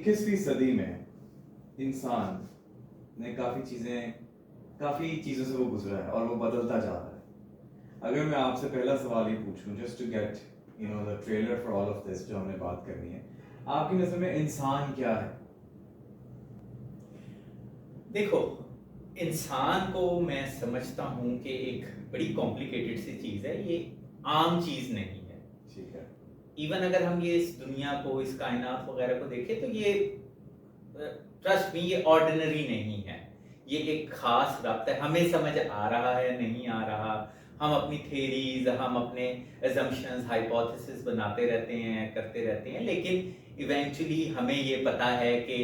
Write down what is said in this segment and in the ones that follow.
21वीं सदी में इंसान ने काफ़ी चीज़ों से वो गुजरा है और वो बदलता जा रहा है। अगर मैं आपसे पहला सवाल ये पूछूं, just to get the trailer for all of this जो हमने बात करनी है, आपकी नज़र में इंसान क्या है? देखो, इंसान को मैं समझता हूँ कि एक बड़ी कॉम्प्लिकेटेड सी चीज़ है, ये आम चीज़ नहीं है। ठीक है। इवन अगर हम ये इस दुनिया को, इस कायनात वगैरह को देखें तो ये ट्रस्ट मी, ये ऑर्डिनरी नहीं है। ये एक खास रब्त है, हमें समझ आ रहा है नहीं आ रहा, हम अपनी थेरीज, हम अपने एजम्पशंस, हाइपोथेसिस बनाते रहते हैं, करते रहते हैं, लेकिन इवेंचुअली हमें ये पता है कि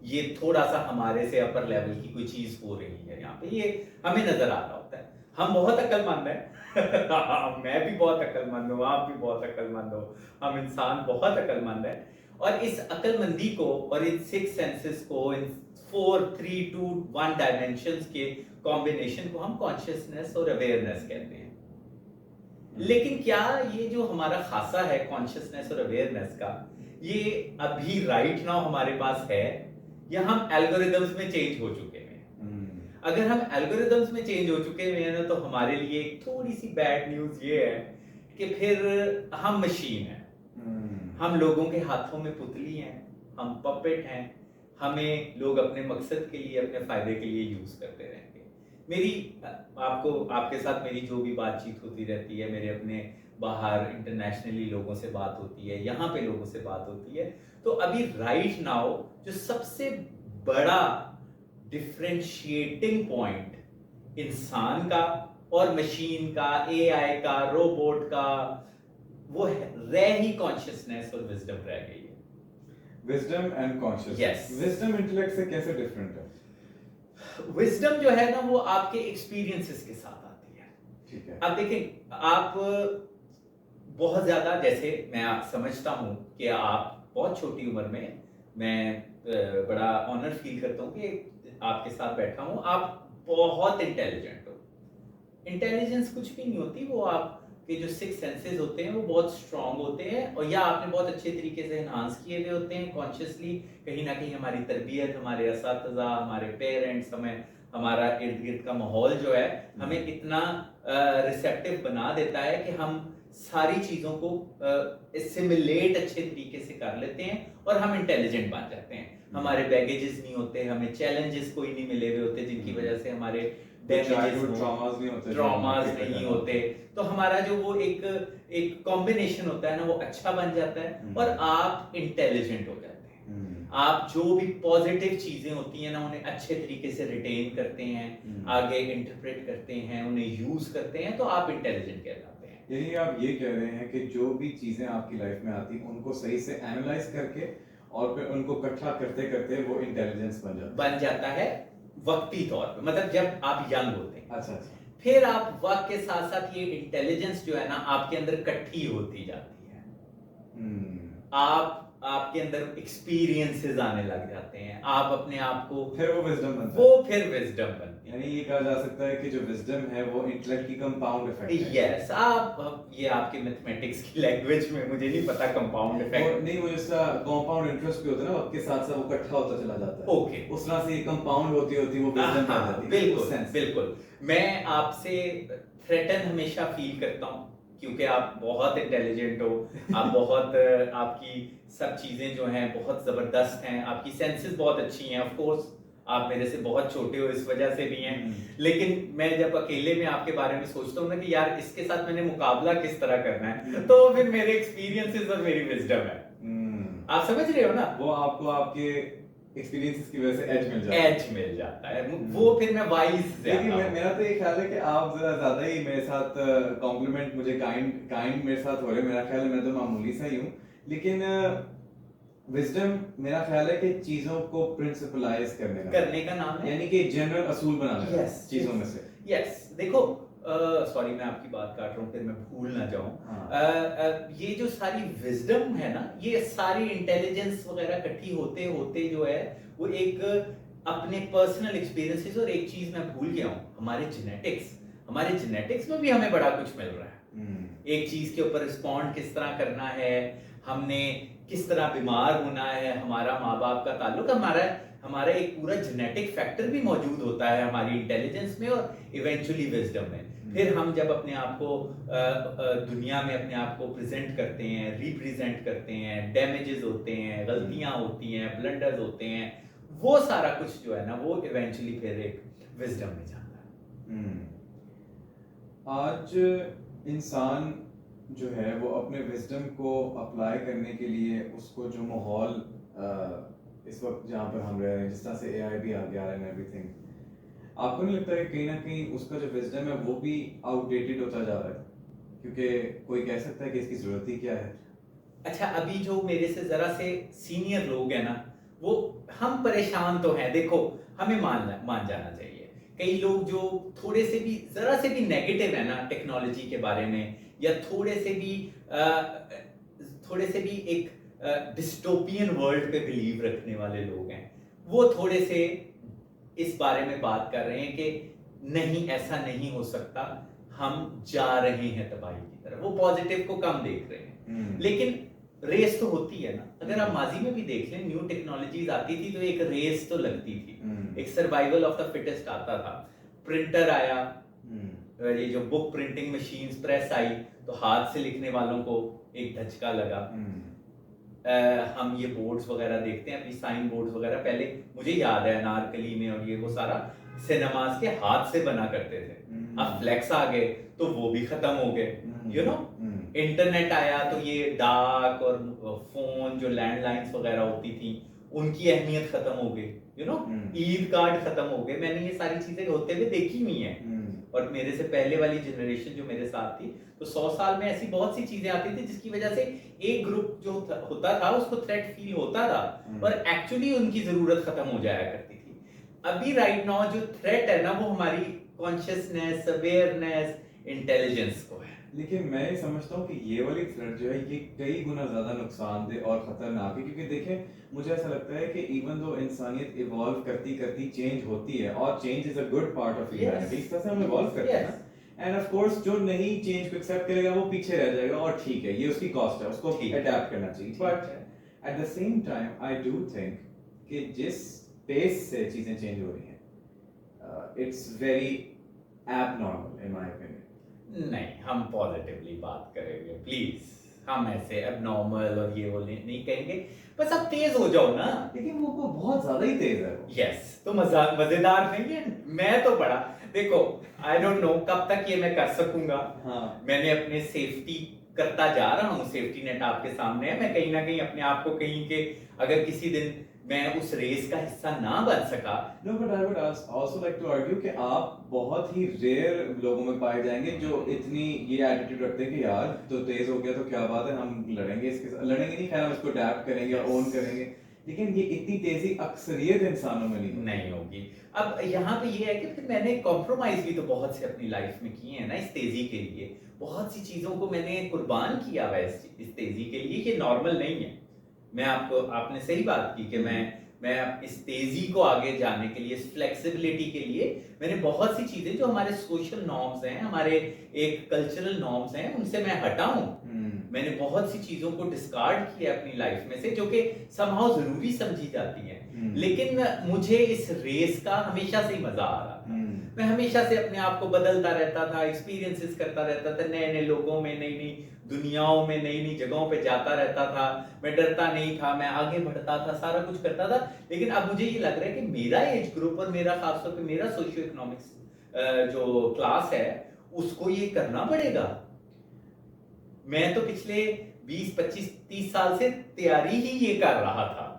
ये थोड़ा सा हमारे से अपर लेवल की कोई चीज हो रही है यहाँ पे, ये हमें नजर आ रहा होता है। हम बहुत अक्लमंद हैं मैं भी बहुत अक्लमंद हूँ, आप भी बहुत अक्लमंद हो, हम इंसान बहुत अक्लमंद है। और इस अक्लमंदी को और इन सिक्स सेंसेस को, इन 4 3 2 1 डायमेंशंस के कॉम्बिनेशन को हम कॉन्शियसनेस और अवेयरनेस कहते हैं। लेकिन क्या ये जो हमारा खासा है कॉन्शियसनेस और अवेयरनेस का, ये अभी राइट नाउ हमारे पास है या हम एल्गोरिदम्स में चेंज हो चुके हैं? अगर हम एल्गोरिदम्स में चेंज हो चुके हैं ना, तो हमारे लिए एक थोड़ी सी बैड न्यूज ये है कि फिर हम मशीन हैं, हम लोगों के हाथों में पुतली हैं, हम पपेट हैं, हमें लोग अपने मकसद के लिए, अपने फायदे के लिए यूज करते रहेंगे। मेरी आपके साथ मेरी जो भी बातचीत होती रहती है, मेरे अपने बाहर इंटरनेशनली लोगों से बात होती है, यहाँ पे लोगों से बात होती है, तो अभी राइट नाउ जो सबसे बड़ा डिफरेंशिएटिंग पॉइंट इंसान का और मशीन का, एआई का, रोबोट का, वो रह ही कॉन्शियसनेस और विजडम रह गई है। Wisdom and consciousness. Yes. Wisdom intellect से कैसे डिफरेंट है? विजडम जो है ना, वो आपके एक्सपीरियंसेस के साथ आती है। ठीक है। अब देखें, आप बहुत ज्यादा, जैसे मैं समझता हूँ कि आप बहुत छोटी उम्र में, मैं बड़ा ऑनर फील करता हूँ कि आपके साथ बैठा हूँ, आप बहुत इंटेलिजेंट हो। इंटेलिजेंस कुछ भी नहीं होती, वो आपके जो सिक्स सेंसेस होते हैं वो बहुत स्ट्रांग होते हैं, और या आपने बहुत अच्छे तरीके से एनहांस किए हुए होते हैं कॉन्शियसली। कहीं ना कहीं हमारी तरबियत, हमारे असातिज़ा, हमारे पेरेंट्स, हमारा इर्द गिर्द का माहौल जो है हमें इतना रिसेप्टिव बना देता है कि हम सारी चीज़ों को सिमुलेट अच्छे तरीके से कर लेते हैं और हम इंटेलिजेंट बन जाते हैं। हमारे बैगेजेस नहीं होते, हमें चैलेंजेस कोई नहीं मिले हुए होते जिनकी वजह से हमारे ट्रॉमास नहीं होते, तो हमारा जो वो एक कॉम्बिनेशन होता है ना, वो अच्छा बन जाता है और आप इंटेलिजेंट हो जाते हैं। आप जो भी पॉजिटिव चीजें होती हैं ना, उन्हें अच्छे तरीके से रिटेन करते हैं, आगे इंटरप्रेट करते हैं, उन्हें यूज करते हैं, तो आप इंटेलिजेंट कहलाते हैं। यही आप ये कह रहे हैं कि जो भी चीजें आपकी लाइफ में आती हैं उनको सही से एनालाइज करके और फिर उनको इकट्ठा करते करते वो इंटेलिजेंस बन जाता है वक्ती तौर पे, मतलब जब आप यंग होते हैं। अच्छा। फिर आप वक्त के साथ साथ ये इंटेलिजेंस जो है ना आपके अंदर इकट्ठी होती जाती है। आपके अंदर एक्सपीरियंसेस आने लग जाते हैं, आप अपने आप को, फिर वो विजडम बनता है। वो फिर विजडम बनती है। यानी ये कहा जा सकता है कि जो विजडम है वो इंटेलेक्ट की कंपाउंड इफेक्ट है। यस, ये आपके मैथमेटिक्स की लैंग्वेज में, मुझे नहीं पता कंपाउंड इफेक्ट नहीं, वो जैसा कंपाउंड इंटरेस्ट भी होता है ना, वक्त के साथ साथ वो इकट्ठा होता चला जाता है। ओके, उस तरह से ये कंपाउंड होती वो विजडम बन जाती है। बिल्कुल बिल्कुल। मैं आपसे थ्रेटन हमेशा फील करता हूँ क्योंकि आप बहुत इंटेलिजेंट हो, आप बहुत आपकी सब चीजें जो हैं बहुत जबरदस्त हैं, आपकी सेंसेस बहुत अच्छी हैं। ऑफ कोर्स आप मेरे से बहुत छोटे हो, इस वजह से भी हैं, लेकिन मैं जब अकेले में आपके बारे में सोचता हूँ ना कि यार इसके साथ मैंने मुकाबला किस तरह करना है, तो फिर मेरे एक्सपीरियंसेस और मेरी विजडम है। आप समझ रहे हो ना, वो आपको आपके एक्सपीरियंसेस की वजह से एज मिल जाता है, वो फिर मैं वाइज। देखिए, मेरा तो ये ख्याल है कि आप जरा ज्यादा ही मेरे साथ कॉम्प्लीमेंट, मुझे काइंड मेरे साथ हो रहे हैं। मेरा ख्याल है मैं तो मामूली सा ही हूँ, लेकिन विजडम मेरा ख्याल है कि चीजों को प्रिंसिपलाइज करने का नाम है, यानी कि जनरल असूल बनाना है चीजों में से। यस, देखो, सॉरी मैं आपकी बात काट रहा हूँ, फिर मैं भूल ना जाऊं। ये जो सारी विजडम है ना, ये सारी इंटेलिजेंस वगैरह इकट्ठी होते होते जो है वो एक अपने पर्सनल एक्सपीरियंसेस, और एक चीज मैं भूल गया हूँ, हमारे जेनेटिक्स में भी हमें बड़ा कुछ मिल रहा है। एक चीज के ऊपर रिस्पॉन्ड किस तरह करना है, हमने किस तरह बीमार होना है, हमारा माँ बाप का ताल्लुक, हमारा हमारा एक पूरा जेनेटिक फैक्टर भी मौजूद होता है हमारी इंटेलिजेंस में और इवेंचुअली विजडम में। फिर हम जब अपने आप को दुनिया में अपने आप को प्रेजेंट करते हैं, रिप्रेजेंट करते हैं, डैमेजेस होते हैं, गलतियां होती हैं, ब्लंडर्स होते हैं, वो सारा कुछ जो है ना वो इवेंचुअली फिर एक विजडम में जाता है। आज इंसान जो है वो अपने विजडम को अप्लाई करने के लिए उसको जो माहौल इस वक्त जहाँ पर हम रह रहे हैं, जिस तरह से एआई भी आ गया है एंड एवरीथिंग, आपको नहीं लगता है कहीं ना कहीं उसका जो विजडम है वो भी आउटडेटेड होता जा रहा है? क्योंकि कोई कह सकता है कि इसकी जरूरत ही क्या है। अच्छा, अभी जो मेरे से जरा से सीनियर लोग हैं ना, वो हम परेशान तो हैं, देखो हमें मान जाना चाहिए। कई लोग जो थोड़े से भी जरा से भी नेगेटिव है ना टेक्नोलॉजी के बारे में, या थोड़े से भी एक डिस्टोपियन वर्ल्ड पे बिलीव रखने वाले लोग हैं, वो थोड़े से इस बारे में बात कर रहे हैं कि नहीं, ऐसा नहीं हो सकता, हम जा रहे हैं तबाही की तरफ, वो पॉजिटिव को कम देख रहे हैं। लेकिन रेस तो होती है ना, अगर आप माजी में भी देख लें, न्यू टेक्नोलॉजीज आती थी तो एक रेस तो लगती थी, एक सर्वाइवल ऑफ द फिटेस्ट आता था। प्रिंटर आया, ये जो बुक प्रिंटिंग मशीन्स, प्रेस आई, तो हाथ से लिखने वालों को एक धचका लगा। हम ये बोर्ड्स वगैरह देखते हैं, अभी साइन बोर्ड्स वगैरह, पहले मुझे याद है अनारकली में और ये वो सारा सिनेमास के हाथ से बना करते थे। अब फ्लेक्स आ गए तो वो भी खत्म हो गए, यू नो। इंटरनेट आया तो ये डाक और फोन जो लैंडलाइंस वगैरह होती थी उनकी अहमियत खत्म हो गई, यू नो। ईद कार्ड खत्म हो गए, मैंने ये सारी चीजें होते हुए देखी हुई हैं। और मेरे से पहले वाली जनरेशन जो मेरे साथ थी, तो 100 साल में ऐसी बहुत सी चीजें आती थी जिसकी वजह से एक ग्रुप जो होता था उसको थ्रेट फील होता था, और एक्चुअली उनकी जरूरत खत्म हो जाया करती थी। अभी राइट नाउ जो थ्रेट है ना वो हमारी कॉन्शियसनेस, अवेयरनेस, इंटेलिजेंस को है। लेकिन मैं ये समझता हूँ कि ये वाली थ्रेट जो है ये कई गुना ज्यादा नुकसानदेह और खतरनाक है, क्योंकि देखें मुझे ऐसा लगता है कि इवन दो इंसानियत इवॉल्व करती करती चेंज होती है, और change is a good part of humanity, इस तरह से हम इवॉल्व करते हैं ना। एंड ऑफ कोर्स जो नहीं चेंज को एक्सेप्ट करेगा वो पीछे रह जाएगा, और ठीक है, ये उसकी कॉस्ट है, उसको अडैप्ट करना चाहिए। But at the same time I do think कि जिस पेस से चीजें चेंज हो रही हैं, it's very abnormal in my opinion. नहीं, हम पॉजिटिवली बात करेंगे प्लीज, हम ऐसे एबनॉर्मल और ये वो नहीं कहेंगे, बस अब तेज हो जाओ ना। लेकिन वो बहुत ज्यादा ही तेज है। यस, तो मजेदार नहीं है। मैं तो बड़ा, देखो आई डोंट नो कब तक ये मैं कर सकूंगा। हाँ। मैंने अपने सेफ्टी करता जा रहा हूँ, सेफ्टी नेट आपके सामने है। मैं कहीं ना कहीं अपने आप को कहीं के अगर किसी दिन मैं उस रेस का हिस्सा ना बन सका। No, but I would also like to argue कि आप बहुत ही रेयर लोगों में पाए जाएंगे जो इतनी ये एटीट्यूड रखते हैं कि यार तो तेज हो गया तो क्या बात है, हम लड़ेंगे इसके साथ, लड़ेंगे नहीं, खैर हम इसको अडैप्ट करेंगे, ओन करेंगे। लेकिन ये इतनी तेजी अक्सरियत इंसानों में नहीं होगी। अब यहाँ पे ये है कि फिर मैंने कॉम्प्रोमाइज भी तो बहुत से अपनी लाइफ में किए हैं ना इस तेजी के लिए। बहुत सी चीजों को मैंने कुर्बान किया हुआ इस तेजी के लिए। ये नॉर्मल नहीं है। मैं आपने सही बात की कि मैं इस तेजी को आगे जाने के लिए, इस फ्लेक्सिबिलिटी के लिए मैंने बहुत सी चीजें जो हमारे सोशल नॉर्म्स हैं, हमारे एक कल्चरल नॉर्म्स हैं, उनसे मैं हटा हूं। मैंने बहुत सी चीजों को डिस्कार्ड किया अपनी लाइफ में से जो कि समहाउ जरूरी समझी जाती हैं। लेकिन मुझे इस रेस का हमेशा से ही मजा आ रहा था। मैं हमेशा से अपने आप को बदलता रहता था, एक्सपीरियंसेस करता रहता था, नए नए लोगों में, नई नई दुनियाओं में, नई नई जगहों पे जाता रहता था। मैं डरता नहीं था, मैं आगे बढ़ता था, सारा कुछ करता था। लेकिन अब मुझे ये लग रहा है कि मेरा एज ग्रुप और मेरा खासतौर पे मेरा सोशियो इकोनॉमिक्स जो क्लास है उसको ये करना पड़ेगा। मैं तो पिछले 20, 25, 30 साल से तैयारी ही ये कर रहा था।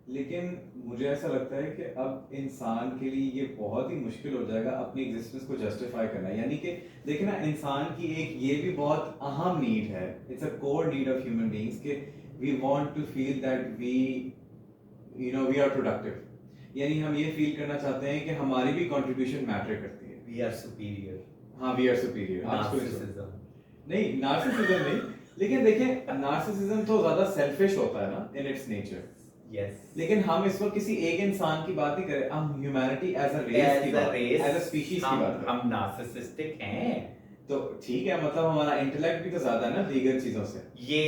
लेकिन मुझे ऐसा लगता है कि अब इंसान के लिए ये बहुत ही मुश्किल हो जाएगा अपनी एग्जिस्टेंस को जस्टिफाई करना। यानी कि देखिए ना, इंसान की एक ये भी बहुत अहम नीड है, it's a core need of human beings कि we want to feel that we are productive. यानी हम ये फील करना चाहते हैं कि हमारी भी कंट्रीब्यूशन मैटर करती है। We are superior. हाँ, वी आर सुपीरियर। नार्सिसिज्म नहीं, नार्सिसिज्म नहीं, लेकिन देखिए नार्सिसिज्म तो ज्यादा सेल्फिश होता है ना इन इट्स नेचर। Yes. लेकिन हम इस वक्त किसी एक इंसान की बात नहीं करें, हम ह्यूमैनिटी एज अ रेस की बात, एज अ स्पीशीज की बात कर रहे हैं। हम नार्सिसिस्टिक हैं, तो ठीक है, मतलब हमारा इंटेलेक्ट भी तो ज्यादा है ना दीगर चीजों से। ये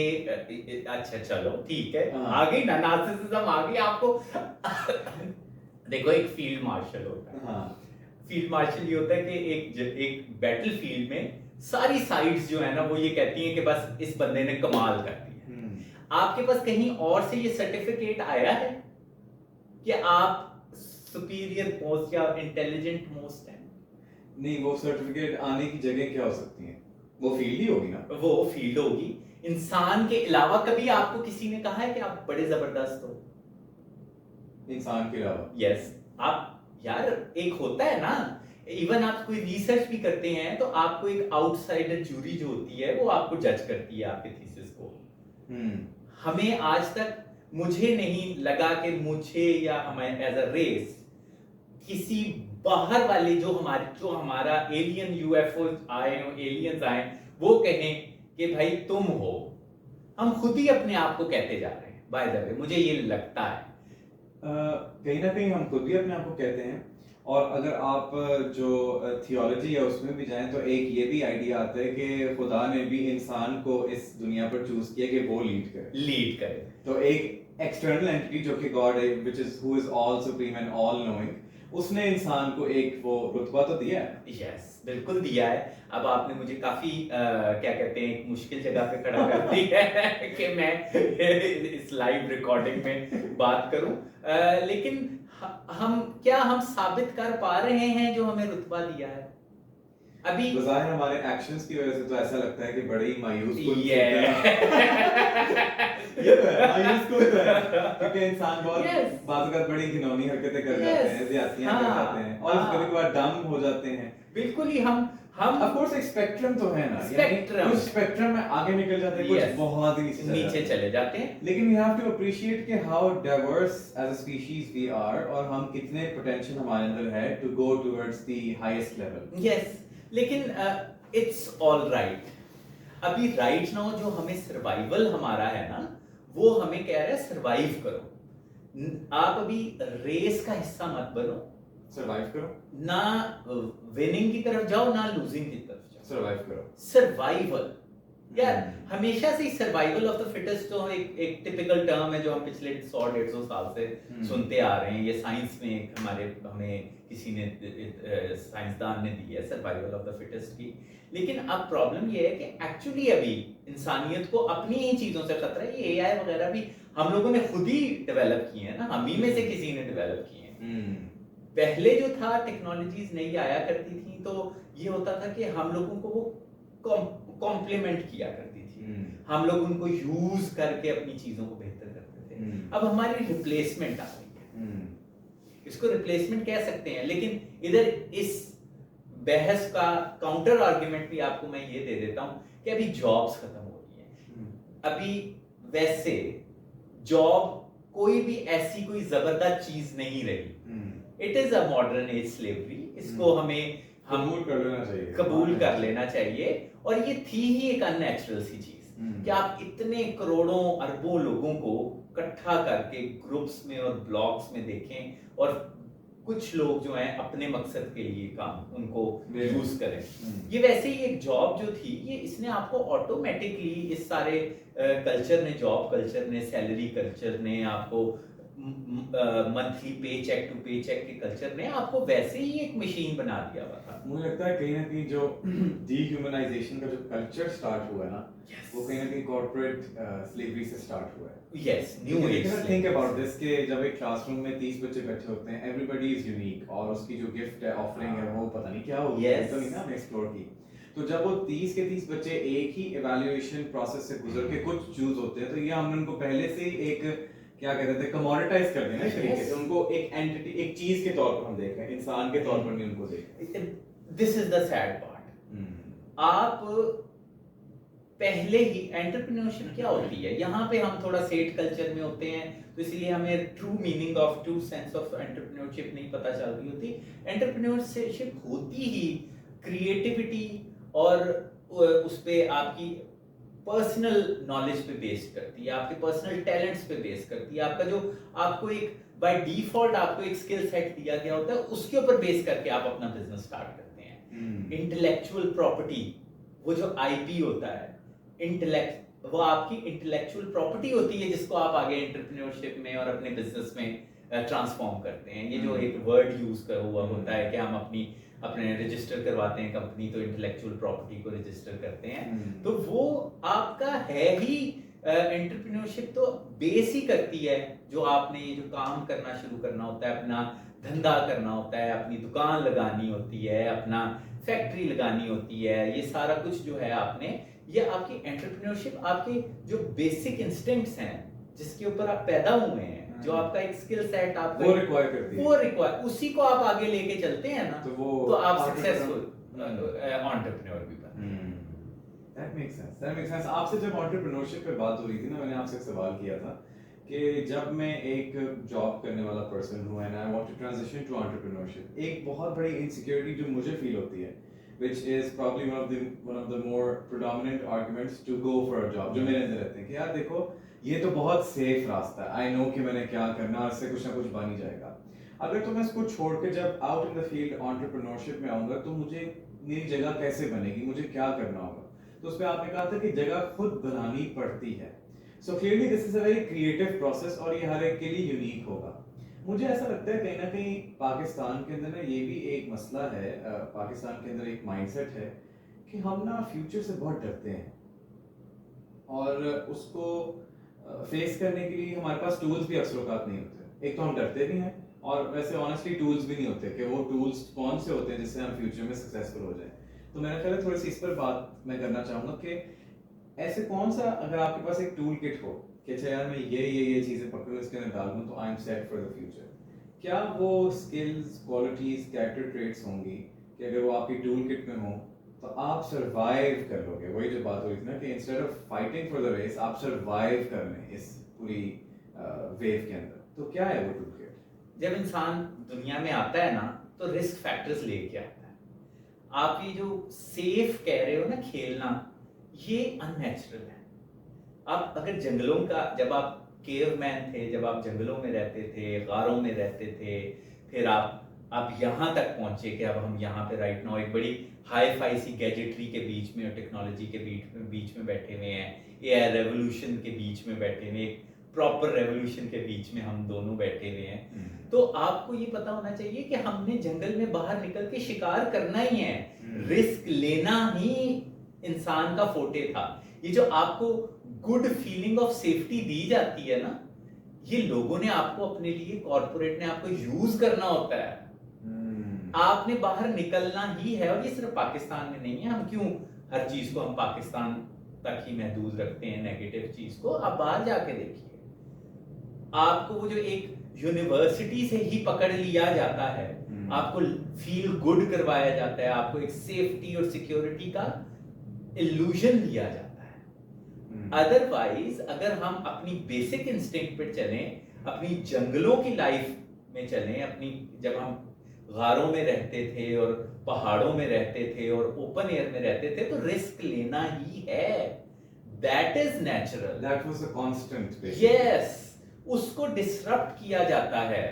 अच्छा चलो ठीक है, हाँ। आ गई ना नार्सिसिज्म आ गई आपको। देखो एक फील्ड मार्शल होता है, हाँ। फील्ड मार्शल ये होता है कि एक बैटल फील्ड में सारी साइड्स जो है ना वो ये कहती हैं कि बस इस बंदे ने कमाल कर दिया। आपके पास कहीं और से ये सर्टिफिकेट आया है कि आप सुपीरियर मोस्ट या इंटेलिजेंट मोस्ट हैं? नहीं, वो सर्टिफिकेट आने की जगह क्या हो सकती है? वो फील्ड ही होगी ना। वो फील्ड होगी। इंसान के अलावा कभी आपको किसी ने कहा है कि आप बड़े जबरदस्त हो? इंसान के अलावा। यस। आप यार एक होता है ना, इवन आप कोई रिसर्च भी करते हैं तो आपको एक आउटसाइडर जूरी जो होती है वो आपको जज करती है आपके थीसिस को। हमें आज तक मुझे नहीं लगा कि मुझे या हमें एज अ रेस किसी बाहर वाले जो हमारा एलियन यूएफओ आए हो, एलियंस आए, वो कहें कि भाई तुम हो। हम खुद ही अपने आप को कहते जा रहे हैं बाय द वे, मुझे ये लगता है। कहीं ना कहीं हम खुद भी अपने आप को कहते हैं। और अगर आप जो थियोलॉजी है उसमें भी जाएं तो एक ये भी आइडिया आता है कि खुदा ने भी इंसान को इस दुनिया पर चूज किया कि वो लीड करे। तो एक एक्सटर्नल एंटिटी जो कि गॉड है, which is who is all supreme and all knowing, उसने इंसान को एक वो रुतबा तो दिया है। यस, बिल्कुल दिया है। अब आपने मुझे काफी क्या कहते हैं एक मुश्किल जगह पे खड़ा कर दिया है कि मैं इस लाइव रिकॉर्डिंग में बात करूं, लेकिन हम साबित कर पा रहे हैं जो हमें रुतबा दिया है अभी? बज़ाहिर हमारे एक्शंस की वजह से तो ऐसा लगता है कि बड़े ही मायूस कुन ये ये तो है, मायूस कुन तो है, क्योंकि इंसान बहुत Yes. बाज़-औक़ात बड़ी घिनौनी हरकतें कर Yes. जाते हैं, ज़्यादतियाँ कर हाँ, जाते हैं और हाँ। कभी-कभार डम हो जाते हैं। बिल्कुल ही हम ऑफ कोर्स एक स्पेक्ट्रम तो है ना, स्पेक्ट्रम, कुछ स्पेक्ट्रम में आगे निकल जाते हैं, कुछ Yes. बहुत ही नीचे चले जाते हैं। लेकिन वी हैव टू अप्रिशिएट कि how diverse as a species we are, और हम कितने पोटेंशियल हमारे अंदर है to go towards the highest level. Yes, लेकिन इट्स ऑल राइट। अभी राइट नाउ जो हमें सर्वाइवल हमारा है ना, वो हमें कह रहा है सर्वाइव करो। आप अभी रेस का हिस्सा मत बनो, सर्वाइव करो, ना विनिंग की तरफ जाओ ना लूजिंग की तरफ जाओ, सर्वाइव करो। सर्वाइवल यार, हमेशा से सर्वाइवल ऑफ द फिटेस्ट तो एक टिपिकल टर्म है जो हम पिछले 100-150 साल से सुनते आ रहे हैं। ये साइंस में हमें किसी ने साइंसदान ने दी है सर्वाइवल ऑफ द फिटेस्ट की। लेकिन अब प्रॉब्लम ये है कि एक्चुअली अभी इंसानियत को अपनी ही चीजों से खतरा है। ये एआई वगैरह भी हम लोगों ने खुद ही डेवलप किए हैं ना, हम ही में से किसी ने डेवलप किए हैं। पहले जो था टेक्नोलॉजीज नहीं आया करती थी तो ये होता था कि हम लोगों को वो कॉम्प्लीमेंट किया करती थी, हम लोग उनको यूज करके अपनी चीजों को बेहतर करते थे। अब हमारी रिप्लेसमेंट आ गई है, इसको रिप्लेसमेंट कह सकते हैं। लेकिन इधर इस बहस का काउंटर आर्गुमेंट भी आपको मैं ये दे देता हूं कि अभी जॉब्स खत्म हो रही हैं। अभी वैसे जॉब कोई भी ऐसी कोई जबरदस्त चीज नहीं रही। It is a modern age slavery, इसको हमें कबूल कर लेना चाहिए। और ये थी ही एक अननेचुरल सी चीज कि आप इतने करोड़ों अरबों लोगों को इकट्ठा करके ग्रुप्स में और ब्लॉक्स में देखें और कुछ लोग जो हैं अपने मकसद के लिए काम उनको यूज करें। ये वैसे ही एक जॉब जो थी, ये इसने आपको ऑटोमेटिकली इस सारे कल्चर ने, जॉब कल्चर ने, सैलरी कल्चर ने, आपको मंथली पे चेक टू पे चेक के कल्चर ने आपको वैसे ही एक मशीन बना दिया हुआ था। मुझे लगता है कहीं ना कहीं जो डीह्यूमनाइजेशन का जो कल्चर स्टार्ट हुआ है ना, वो कहीं ना कहीं कॉर्पोरेट स्लेवरी से स्टार्ट हुआ है। Yes, new age. Think about this कि जब एक क्लासरूम में 30 बच्चे बैठे होते हैं, एवरीबॉडी इज यूनिक और उसकी जो गिफ्ट है, ऑफरिंग है, वो पता नहीं क्या होगी, तो नहीं ना हमने एक्सप्लोर की। तो जब वो 30 के 30 बच्चे एक ही इवैल्यूएशन प्रोसेस से गुजर के कुछ चूज होते हैं, तो ये हमने उनको पहले से ही एक क्या कहते थे कमोडिटाइज कर देना, इस तरीके से उनको एक एंटिटी, एक चीज के तौर पर हम देख रहे हैं, इंसान के तौर पर नहीं उनको देख रहे। This is the sad part. आप पहले ही एंटरप्रेन्योरशिप क्या होती है, यहाँ पे हम थोड़ा सेठ कल्चर में होते हैं तो इसलिए हमें true meaning of, true sense of entrepreneurship नहीं पता चल रही होती। एंटरप्रेन्योरशिप होती ही क्रिएटिविटी और उस पे आपकी पर्सनल नॉलेज पे बेस्ड करती है, आपके पर्सनल टैलेंट्स पे बेस्ड करती है। आपका जो आपको एक बाय डिफॉल्ट आपको एक स्किल सेट दिया गया होता है, उसके ऊपर बेस करके आप अपना बिजनेस स्टार्ट करते हैं। इंटेलेक्चुअल प्रॉपर्टी वो जो आईपी होता है, इंटेलेक्ट, वो आपकी इंटेलेक्चुअल प्रॉपर्टी होती है जिसको आप आगे एंटरप्रेन्योरशिप में और अपने बिजनेस में ट्रांसफॉर्म करते हैं। ये जो एक वर्ड यूज कर हुआ होता है कि हम अपने रजिस्टर करवाते हैं कंपनी, तो इंटेलेक्चुअल प्रॉपर्टी को रजिस्टर करते हैं, तो वो आपका है ही। एंटरप्रेन्योरशिप तो बेस ही करती है, जो आपने ये जो काम करना शुरू करना होता है, अपना धंधा करना होता है, अपनी दुकान लगानी होती है, अपना फैक्ट्री लगानी होती है, ये सारा कुछ जो है आपने, ये आपकी एंटरप्रेन्योरशिप, आपके जो बेसिक इंस्टिंक्ट्स हैं जिसके ऊपर आप पैदा हुए हैं, जो आपका एक स्किल सेट आपका वो रिक्वायर करती है, वो रिक्वायर, उसी को आप आगे लेके चलते हैं ना, तो आप सक्सेसफुल एंटरप्रेन्योर भी बनते That makes sense. That makes sense. आपसे जब एंटरप्रेन्योरशिप पे बात हो रही थी ना, मैंने आपसे एक सवाल किया था कि जब मैं एक जॉब करने वाला पर्सन हूँ and I want to transition to entrepreneurship, एक बहुत बड़ी इनसिक्योरिटी जो मुझे फील होती है, which is probably one of the more predominant arguments to go for a job, जो मेरे अंदर रहते हैं कि यार देखो ये तो बहुत सेफ रास्ता है, आई नो कि मैंने क्या करना है, इससे कुछ ना कुछ बन ही जाएगा। अगर तो मैं इसको छोड़ के जब out in the field entrepreneurship में आऊंगा तो मुझे मेरी जगह कैसे बनेगी, मुझे क्या करना होगा? तो उस पे आपने कहा था कि जगह खुद बनानी पड़ती है। So clearly this is a very creative process और ये हर एक के लिए यूनिक होगा। मुझे ऐसा लगता है कहीं ना कहीं पाकिस्तान के अंदर ना ये भी एक मसला है, पाकिस्तान के अंदर एक माइंडसेट है कि हम ना फ्यूचर से बहुत डरते हैं और उसको फेस करने के लिए हमारे पास टूल्स भी अक्सर औकात नहीं होते। एक तो हम डरते भी हैं और वैसे ऑनेस्टली टूल्स भी नहीं होते कि वो टूल्स कौन से होते हैं जिससे हम फ्यूचर में सक्सेसफुल हो जाए। तो मेरा ख्याल है थोड़ी सी इस पर बात मैं करना चाहूँगा कि ऐसे कौन सा, अगर आपके पास एक टूल किट हो कि अच्छा यार मैं ये चीज़ें पकड़ूँ, इसके अंदर डाल दूँ तो I am set for the future, क्या वो स्किल्स, क्वालिटीज, कैरेक्टर ट्रेट्स होंगी कि अगर वो आपकी टूल किट में हो तो आप सरवाइव कर लोगे? वही जो बात हुई थी ना कि instead of fighting for the race आप सरवाइव कर लें इस पूरी वेव के अंदर, तो क्या है वो टूल किट? जब इंसान दुनिया में आता है ना तो रिस्क फैक्टर्स लेके आता है। आप ये जो सेफ कह रहे हो ना खेलना, ये अननेचुरल है। आप अगर जंगलों का, जब आप केवमैन थे, जब आप जंगलों में रहते थे, गारों में रहते थे, फिर आप यहाँ तक पहुंचे कि अब हम यहाँ पे राइट नाउ एक बड़ी हाई फाई सी गैजेटरी के बीच में और टेक्नोलॉजी के बीच में बैठे हुए हैं, एआई रेवोल्यूशन के बीच में बैठे हुए, एक प्रॉपर रेवोल्यूशन के बीच में हम दोनों बैठे हुए हैं। तो आपको ये पता होना चाहिए कि हमने जंगल में बाहर निकल के शिकार करना ही है, रिस्क लेना ही इंसान का फोटे था। ये जो आपको गुड फीलिंग ऑफ सेफ्टी दी जाती है ना, ये लोगों ने आपको, अपने लिए कॉर्पोरेट ने आपको यूज करना होता है। आपने बाहर निकलना ही है, और ये सिर्फ पाकिस्तान में नहीं है। हम क्यों हर चीज को हम पाकिस्तान तक ही महदूद रखते हैं, नेगेटिव चीज को? आप बाहर जाके देखिए, आपको वो जो एक यूनिवर्सिटी से ही पकड़ लिया जाता है, आपको फील गुड करवाया जाता है, आपको एक सेफ्टी और सिक्योरिटी का इल्यूजन दिया जाता है। अदरवाइज अगर हम अपनी बेसिक इंस्टिंक्ट पे चलें, अपनी जंगलों की लाइफ में चलें, अपनी, जब हम गारों में रहते थे और पहाड़ों में रहते थे और ओपन एयर में रहते थे, तो रिस्क लेना ही है। That is natural, that was a constant. Yes, उसको डिसरप्ट किया जाता है।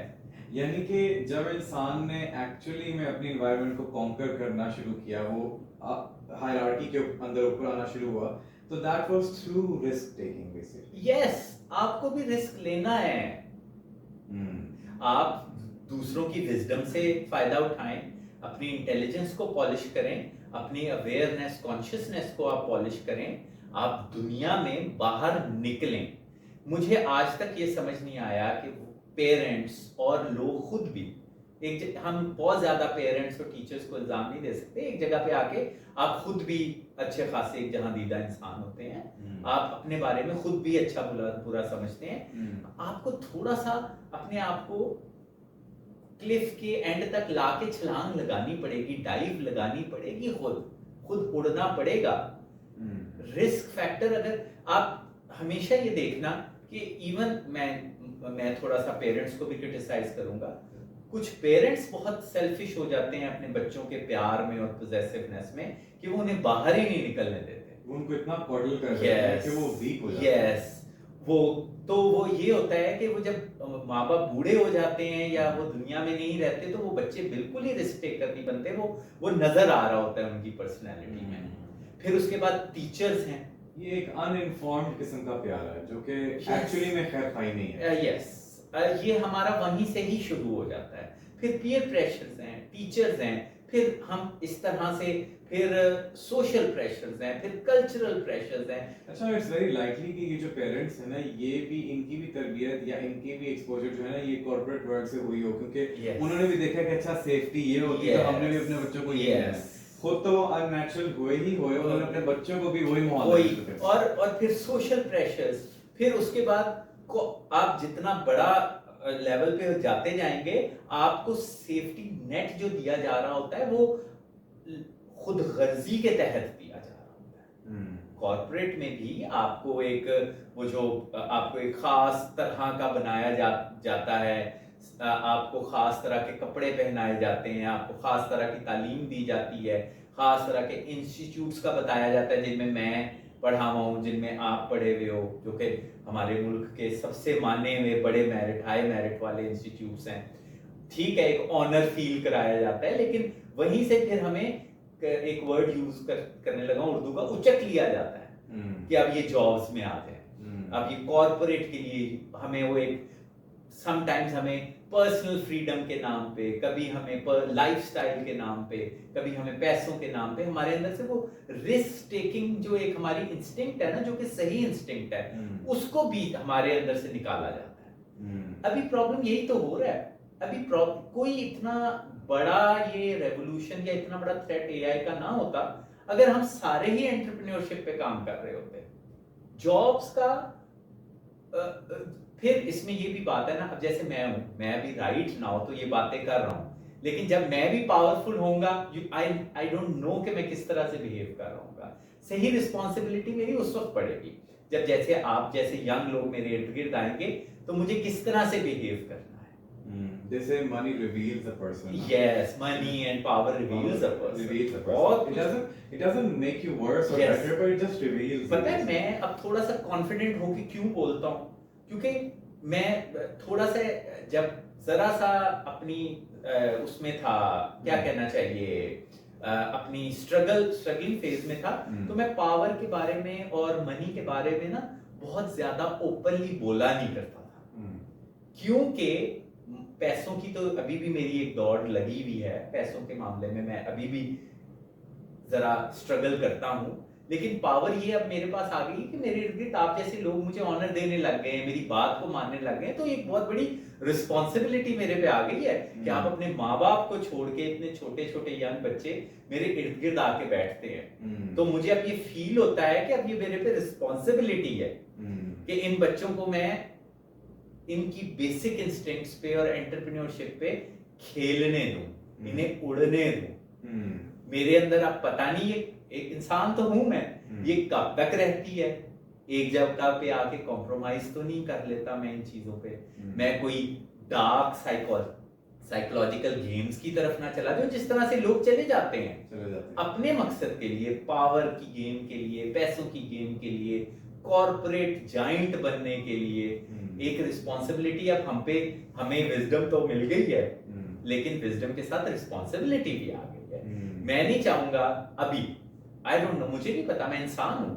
यानी कि जब इंसान ने एक्चुअली में अपनी एनवायरनमेंट को कॉन्कर करना शुरू किया, वो हायरार्की के अंदर ऊपर आना शुरू हुआ, तो that was through risk taking basically. Yes, आपको भी रिस्क लेना है। आप दूसरों की विजडम से फायदा उठाएं, अपनी इंटेलिजेंस को पॉलिश करें, अपनी अवेयरनेस, कॉन्शियसनेस को आप पॉलिश करें, आप दुनिया में बाहर निकलें। मुझे आज तक ये समझ नहीं आया कि पेरेंट्स और लोग खुद भी, हम बहुत ज्यादा पेरेंट्स और टीचर्स को इल्जाम नहीं दे सकते। एक जगह पे आके आप खुद भी अच्छे खासे एक जहां दीदा इंसान होते हैं, आप अपने बारे में खुद भी अच्छा बुरा समझते हैं। आपको थोड़ा सा अपने आप को क्लिफ के एंड तक लाके छलांग लगानी पड़ेगी, डाइव लगानी पड़ेगी, खुद उड़ना पड़ेगा। रिस्क फैक्टर, अगर आप हमेशा ये देखना कि इवन मैं थोड़ा सा पेरेंट्स को भी क्रिटिसाइज करूंगा, कुछ पेरेंट्स बहुत सेल्फिश हो जाते हैं अपने बच्चों के प्यार में और पोजेसिवनेस में कि वो उन्हें बाहर ही नहीं निकलने देते, वो उनको इतना कॉडल कर देते हैं कि वो वीक हो जाते हैं। यस, वो ये होता है कि वो जब माँ बाप बूढ़े हो जाते हैं या वो दुनिया में नहीं रहते, तो वो बच्चे बिल्कुल ही रिस्क टेकर नहीं बनते, वो नजर आ रहा होता है उनकी पर्सनैलिटी में। फिर उसके बाद टीचर्स हैं। ये एक अनइन्फॉर्म्ड किस्म का प्यार है जो कि Yes. एक्चुअली में खैर खाई नहीं है। यस, ये हमारा वहीं से ही शुरू हो जाता है। फिर पीयर प्रेशर्स हैं, टीचर्स हैं, फिर हम इस तरह से, फिर सोशल प्रेशर्स हैं, फिर कल्चरल प्रेशर्स हैं। अच्छा, इट्स वेरी लाइकली कि ये जो पेरेंट्स है ना, ये भी इनकी भी तरबियत या इनकी भी एक्सपोजर जो है ना, ये कॉर्पोरेट वर्ल्ड से हुई हो, क्योंकि Yes. उन्होंने भी देखा कि अच्छा सेफ्टी ये होती है, तो हमने भी Yes. अपने बच्चों को ये देना है। Yes. खुद तो वो अननेचुरल हुए ही हुए, उन्होंने अपने बच्चों को भी वही माहौल वही, में रखा। और फिर सोशल प्रेशर्स, फिर उसके बाद को आप जितना बड़ा लेवल पे जाते जाएंगे, आपको सेफ्टी नेट जो दिया जा रहा होता है वो खुद गर्जी के तहत दिया जा रहा होता है। कॉर्पोरेट में भी आपको एक वो जो आपको एक खास तरह का बनाया जाता है, आपको खास तरह के कपड़े पहनाए जाते हैं, आपको खास तरह की तालीम दी जाती है, खास तरह के इंस्टीट्यूट्स का बताया जाता है जिनमें मैं पढ़ा हुआ हूँ, जिनमें आप पढ़े हुए हो, जो कि हमारे मुल्क के सबसे माने हुए बड़े मेरिट, हाई मेरिट वाले इंस्टीट्यूट्स हैं। ठीक है, एक ऑनर फील कराया जाता है, लेकिन वहीं से फिर हमें एक वर्ड यूज करने लगा उर्दू का, उचक लिया जाता है कि अब ये जॉब्स में आ जाए, अब ये कॉर्पोरेट के लिए हमें वो एक समटाइम्स हमें पर्सनल फ्रीडम के नाम पे, कभी हमें लाइफस्टाइल के नाम पे, कभी हमें पैसों के नाम पे, हमारे अंदर से वो रिस्क टेकिंग जो एक हमारी इंस्टिंक्ट है ना, जो कि सही इंस्टिंक्ट है, उसको भी हमारे अंदर से निकाला जाता है। अभी प्रॉब्लम यही तो हो रहा है। अभी कोई इतना बड़ा ये रेवोल्यूशन या इतना बड़ा थ्रेट एआई का ना होता अगर हम सारे ही एंटरप्रेन्योरशिप पे काम कर रहे होते। जॉब्स का फिर इसमें ये भी बात है ना, अब जैसे मैं हूं, मैं अभी राइट नाउ तो ये बातें कर रहा हूं, लेकिन जब मैं भी पावरफुल होऊंगा, आई डोंट नो कि मैं किस तरह से बिहेव कर रहा हूँ। सही रिस्पॉन्सिबिलिटी मेरी उस वक्त पड़ेगी जब जैसे आप जैसे यंग लोग मेरे इर्द गिर्द आएंगे, तो मुझे किस तरह से बिहेव करना है। They say money reveals a person. Yes, money and power reveals a person. Reveals a person. It doesn't make you worse or Yes. better, but it just reveals. पता है मैं अब थोड़ा सा कॉन्फिडेंट होके क्यों बोलता हूँ, क्योंकि मैं थोड़ा सा जब जरा सा अपनी उसमें था, क्या कहना चाहिए, अपनी स्ट्रगलिंग फेज में था, तो मैं पावर के बारे में और मनी के बारे में ना बहुत ज्यादा ओपनली बोला नहीं करता था, क्योंकि पैसों की तो अभी भी मेरी एक दौड़ लगी हुई है। पैसों के मामले में मैं अभी भी जरा स्ट्रगल करता हूँ, लेकिन पावर ये अब मेरे पास आ गई कि मेरे इर्द गिर्द आप जैसे लोग मुझे ऑनर देने लग गए हैं, मेरी बात को मानने लग गए हैं, तो एक बहुत बड़ी रिस्पॉन्सिबिलिटी मेरे पे आ गई है कि आप अपने माँ बाप को छोड़ के इतने छोटे छोटे यंग बच्चे मेरे इर्द गिर्द आके बैठते हैं, तो मुझे अब ये फील होता है कि अब ये मेरे पे रिस्पॉन्सिबिलिटी है कि इन बच्चों को मैं इनकी बेसिक इंस्टिंक्ट्स पे और एंटरप्रेन्योरशिप पे खेलने दूं, इन्हें उड़ने दूं। मेरे अंदर अब पता नहीं एक इंसान तो हूं मैं, ये कब तक रहती है, एक जगह पे आके कॉम्प्रोमाइज तो नहीं कर लेता मैं इन चीजों पे, मैं कोई डार्क साइकोलॉजिकल गेम्स की तरफ ना चला जाऊं जिस तरह से लोग चले जाते हैं अपने मकसद के लिए, पावर की गेम के लिए, पैसों की गेम के लिए, कॉर्पोरेट जाइंट बनने के लिए। एक रिस्पॉन्सिबिलिटी अब हमें विजडम तो मिल गई है, लेकिन विजडम के साथ रिस्पॉन्सिबिलिटी भी आ गई है। मैं नहीं चाहूंगा अभी, आई डोंट नो, मुझे नहीं पता, मैं इंसान हूं,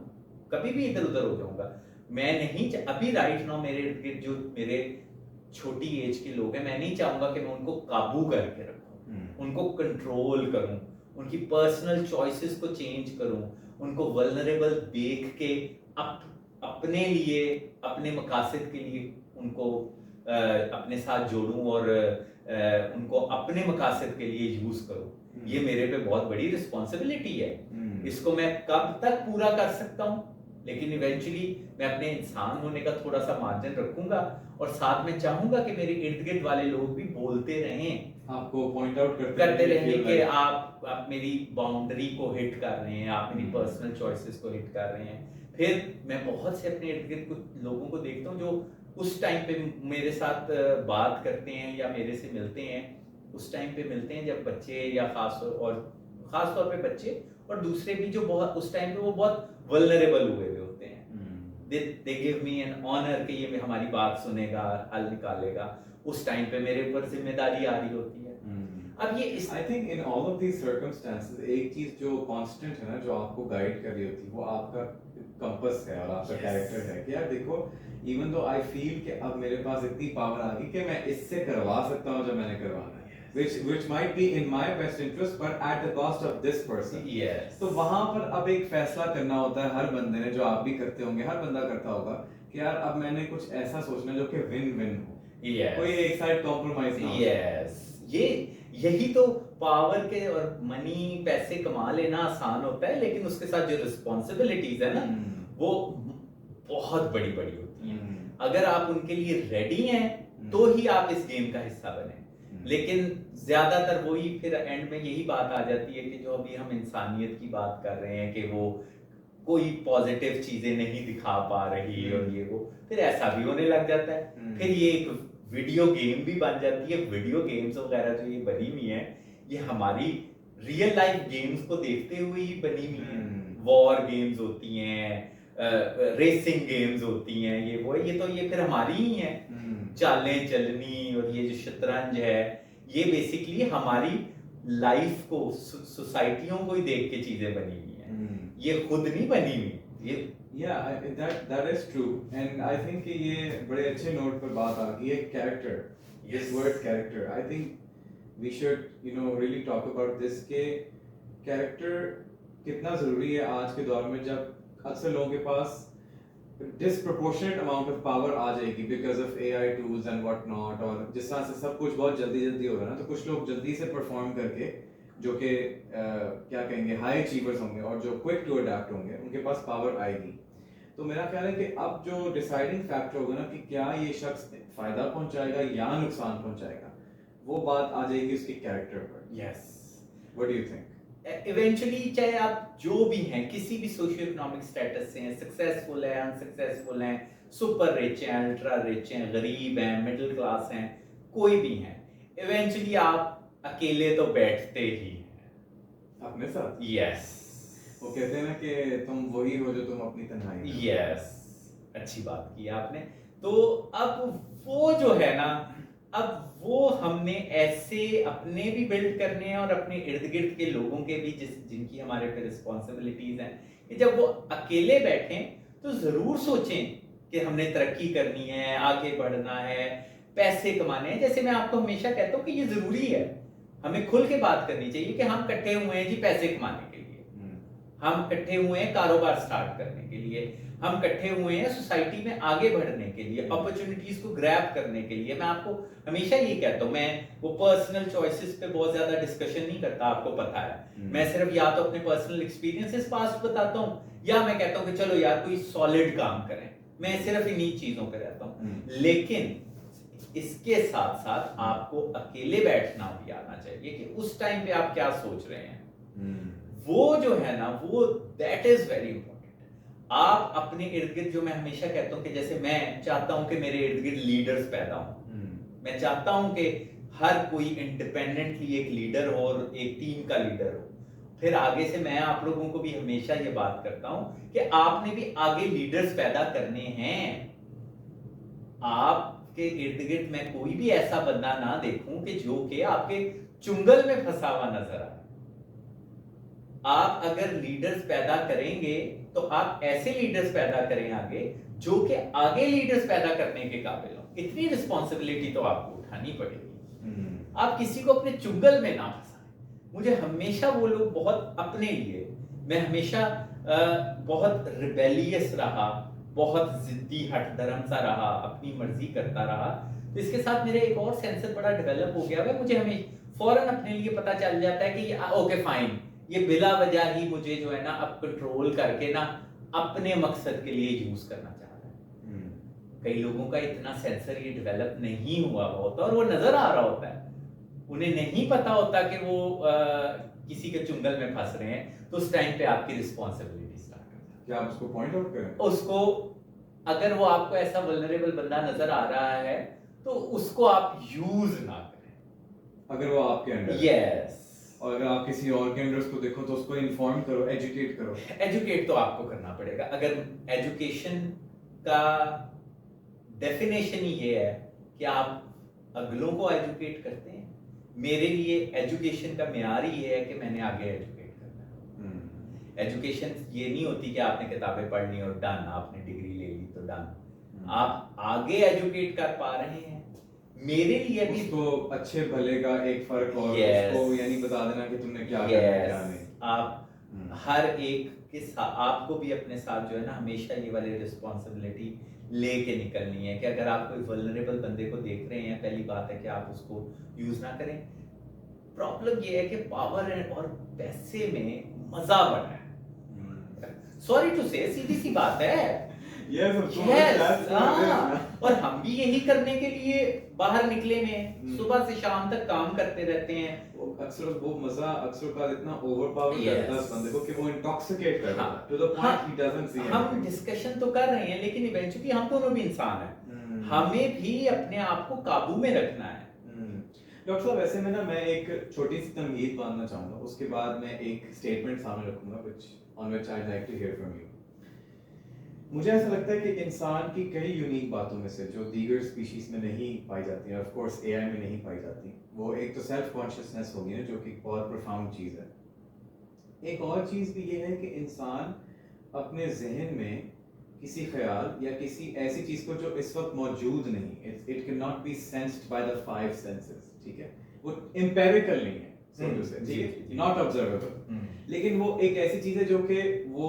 कभी भी इधर उधर हो जाऊंगा। मैं नहीं अभी राइट नाउ मेरे इर्द गिर्द जो मेरे छोटी एज के लोग हैं, मैं नहीं चाहूंगा कि मैं उनको काबू करके रखूं, उनको कंट्रोल करूं, उनकी पर्सनल चॉइसेस को चेंज करूं, उनको वल्नरेबल देख के अपने लिए, अपने मकासद के लिए उनको अपने साथ जोड़ूं और उनको अपने मकासद के लिए यूज करूं। ये मेरे पे बहुत बड़ी रिस्पॉन्सिबिलिटी है। इसको मैं कब तक पूरा कर सकता हूं, लेकिन इवेंचुअली मैं अपने इंसान होने का थोड़ा सा मार्जिन रखूंगा और साथ में चाहूंगा कि मेरे इर्द गिर्द वाले लोग भी बोलते रहें, आपको पॉइंट आउट करते रहें कि आप मेरी बाउंड्री को हिट कर रहे हैं, आप मेरी पर्सनल चॉइसेस को हिट कर रहे हैं। फिर मैं बहुत से अपने इर्द गिर्द कुछ लोगों को देखता हूँ जो उस टाइम पे मेरे साथ बात करते हैं या मेरे से मिलते हैं, उस टाइम पे मिलते हैं जब बच्चे या खास तौर पे बच्चे और दूसरे भी जो बहुत उस टाइम पे वो बहुत वल्नरेबल हुए होते हैं। They give me an honour कि ये हमारी बात सुनेगा, हल निकालेगा। उस टाइम पे मेरे ऊपर जिम्मेदारी आ रही होती है। अब ये इस I think in all of these circumstances एक चीज जो कांस्टेंट है ना, जो आपको गाइड कर रही होती है, वो आपका कंपास है और आपका Yes. कैरेक्टर है कि यार देखो, इवन दो आई फील कि अब मेरे पास इतनी पावर आ गई कि मैं इससे करवा सकता हूँ जो मैंने करवाना है, which might be in my best interest but at the cost of this person. yes. तो वहां पर अब एक फैसला करना होता है हर बंदे ने, जो आप भी करते होंगे, हर बंदा करता होगा कि यार अब मैंने कुछ ऐसा सोचना है जो कि विन विन हो, Yes. कोई एक साइड कॉम्प्रोमाइज ना हो। यस यही तो पावर के और मनी पैसे कमा लेना आसान होता है, लेकिन उसके साथ जो रिस्पॉन्सिबिलिटीज है ना वो बहुत बड़ी बड़ी होती हैं। अगर आप उनके लिए रेडी हैं तो ही आप इस गेम का हिस्सा बने, लेकिन ज्यादातर वही फिर एंड में यही बात आ जाती है कि जो अभी हम इंसानियत की बात कर रहे हैं कि वो कोई पॉजिटिव चीजें नहीं दिखा पा रही और ये वो, फिर ऐसा भी होने लग जाता है। फिर ये एक वीडियो गेम भी बन जाती है। वीडियो गेम्स वगैरह जो ये बनी हुई है, ये हमारी रियल लाइफ गेम्स को देखते हुए ही बनी हुई है। वॉर गेम्स होती हैं, रेसिंग गेम्स होती हैं, ये वो, ये फिर हमारी ही है। चालें चलनी और ये जो शतरंज है, ये बेसिकली हमारी लाइफ को, सोसाइटियों को ही देख के चीजें बनी हुई हैं, ये खुद नहीं बनी हुई। ये that is true and I think कि ये बड़े अच्छे नोट पर बात आ गई है, character, this word character. I think we should really talk about this के कैरेक्टर कितना जरूरी है आज के दौर में, जब अक्सर लोगों के पास disproportionate amount of power आ जाएगी because of AI tools and what not, और जिस तरह से सब कुछ बहुत जल्दी जल्दी हो रहा है ना, तो कुछ लोग जल्दी से परफॉर्म करके जो कि क्या कहेंगे हाई अचीवर्स होंगे और जो क्विक टू अडैप्ट होंगे, उनके पास पावर आएगी। तो मेरा ख्याल है कि अब जो डिसाइडिंग फैक्टर होगा ना कि क्या ये शख्स फायदा पहुंचाएगा या नुकसान पहुंचाएगा, वो बात आ जाएगी उसके कैरेक्टर पर। Yes, what do you think? Eventually चाहे आप जो भी हैं, किसी भी सोशियो इकोनॉमिक स्टेटस से हैं, सक्सेसफुल हैं, अनसक्सेसफुल हैं, सुपर रिच हैं, अल्ट्रा रिच हैं, गरीब हैं, मिडिल क्लास हैं, कोई भी हैं, इवेंचुअली आप अकेले तो बैठते ही हैं अपने साथ। यस, वो कहते हैं ना कि तुम वही हो जो तुम अपनी तन्हाई में। यस, अच्छी बात की आपने। तो अब वो जो है ना, अब वो हमने ऐसे अपने भी बिल्ड करने हैं और अपने इर्द गिर्द के लोगों के भी, जिनकी हमारे पे रिस्पॉन्सिबिलिटीज हैं, कि जब वो अकेले बैठें तो जरूर सोचें कि हमने तरक्की करनी है, आगे बढ़ना है, पैसे कमाने हैं। जैसे मैं आपको हमेशा कहता हूँ कि ये जरूरी है, हमें खुल के बात करनी चाहिए कि हम इकट्ठे हुए हैं जी पैसे कमाने के लिए, हम इकट्ठे हुए हैं कारोबार स्टार्ट करने के लिए, हम इकट्ठे हुए हैं सोसाइटी में आगे बढ़ने के लिए, अपॉर्चुनिटीज को ग्रैब करने के लिए। मैं आपको हमेशा ये कहता हूँ, मैं वो पर्सनल चॉइसेस पे बहुत ज्यादा डिस्कशन नहीं करता, आपको पता है। मैं सिर्फ या तो अपने पर्सनल एक्सपीरियंसेस पास्ट बताता हूँ, या मैं कहता हूँ कि चलो यार कोई सॉलिड काम करें। मैं सिर्फ इन्हीं चीजों पे रहता हूँ। लेकिन इसके साथ साथ आपको अकेले बैठना भी आना चाहिए कि उस टाइम पे आप क्या सोच रहे हैं। वो जो है ना, वो दैट इज वेरी इंपॉर्टेंट। आप अपने इर्द गिर्द, जो मैं हमेशा कहता हूं कि जैसे मैं चाहता हूं कि मेरे इर्द गिर्द लीडर्स पैदा हों, मैं चाहता हूं कि हर कोई इंडिपेंडेंटली एक लीडर हो और एक टीम का लीडर हो। फिर आगे से मैं आप लोगों को भी हमेशा ये बात करता हूं कि आपने भी आगे लीडर्स पैदा करने हैं। आपके इर्द गिर्द मैं कोई भी ऐसा बंदा ना देखूं कि जो कि आपके चुंगल में फंसा हुआ नजर आए। आप अगर लीडर्स पैदा करेंगे तो आप ऐसे लीडर्स पैदा करें आगे, जो कि आगे लीडर्स पैदा करने के काबिल हो। इतनी रिस्पॉन्सिबिलिटी तो आपको उठानी पड़ेगी। आप किसी को अपने चुंगल में ना फंसाएं। मुझे हमेशा वो लोग बहुत अपने लिए, मैं हमेशा बहुत रिबेलियस रहा, बहुत जिद्दी हठधर्म सा रहा, अपनी मर्जी करता रहा। तो इसके साथ मेरा एक और सेंसर बड़ा डेवलप हो गया है। मुझे हमें फौरन अपने लिए पता चल जाता है कि ओके फाइन, ये बिला वजह ही मुझे जो है ना अब कंट्रोल करके ना अपने मकसद के लिए यूज करना चाह रहा है। कई लोगों का इतना सेंसर ये डेवलप नहीं हुआ होता और वो नजर आ रहा होता है, उन्हें नहीं पता होता कि वो किसी के चुंगल में फंस रहे हैं। तो उस टाइम पे आपकी रिस्पॉन्सिबिलिटी स्टार्ट करता है। क्या आप उसको पॉइंट आउट करें? उसको, अगर वो आपको ऐसा वल्नरेबल बंदा नजर आ रहा है तो उसको आप यूज ना करें, अगर वो आपके अंडर। यस। और अगर आप किसी और के अंडर उसको देखो तो उसको इन्फॉर्म करो, एजुकेट करो। एजुकेट तो आपको करना पड़ेगा। अगर एजुकेशन का डेफिनेशन ही ये है कि आप अगलों को एजुकेट करते हैं, मेरे लिए एजुकेशन का मेयार ही ये है कि मैंने आगे एजुकेट करना है। एजुकेशन ये नहीं होती कि आपने किताबें पढ़ ली और डन, आपने डिग्री ले ली तो डन। आप आगे एजुकेट कर पा रहे हैं, मेरे लिए भी उसको अच्छे भले का एक फर्क और Yes. उसको ये नहीं बता देना कि तुमने क्या करना है क्या यस, नहीं। आप हर एक के साथ, आपको भी अपने साथ जो है ना हमेशा ये वाली रिस्पॉन्सिबिलिटी लेके निकलनी है कि अगर आप कोई वल्नरेबल बंदे को देख रहे हैं, पहली बात है कि आप उसको यूज ना करें। प्रॉब्लम ये है कि पावर और पैसे में मजा बड़ा है, सॉरी टू से, सीधी सी बात है। Yes, of course, Yes, that's what it is, हाँ, man. और हम भी यही करने के लिए बाहर निकले में हम्म। सुबह से शाम तक काम करते रहते हैं। वो मजा अक्सर का इतना ओवरपावर करता है उस बंदे को कि वो इंटॉक्सिकेट कर देता हाँ, है, to the point he doesn't see हम anything. डिस्कशन तो कर रहे हैं लेकिन इवेंचुअली हम दोनों भी इंसान हैं, हमें भी अपने आप को काबू में रखना है। डॉक्टर साहब, ऐसे में ना मैं एक छोटी सी तमहीद बांधना चाहूंगा, उसके बाद मैं एक स्टेटमेंट सामने रखूंगा which I'd like to hear from you. मुझे ऐसा लगता है कि इंसान की कई यूनिक बातों में से जो दीगर स्पीशीज में नहीं पाई जाती हैं, ऑफ कोर्स एआई में नहीं पाई जाती, वो एक तो सेल्फ कॉन्शियसनेस होगी ना, जो कि बहुत प्रोफाउंड चीज़ है। एक और चीज़ भी ये है कि इंसान अपने जहन में किसी ख्याल या किसी ऐसी चीज़ को जो इस वक्त मौजूद नहीं, it can not be sensed by the five senses, ठीक है, वो एम्पेरिकल नहीं है, so to say, ठीक है, नॉट ऑब्जर्वेबल, लेकिन वो एक ऐसी चीज़ है जो कि वो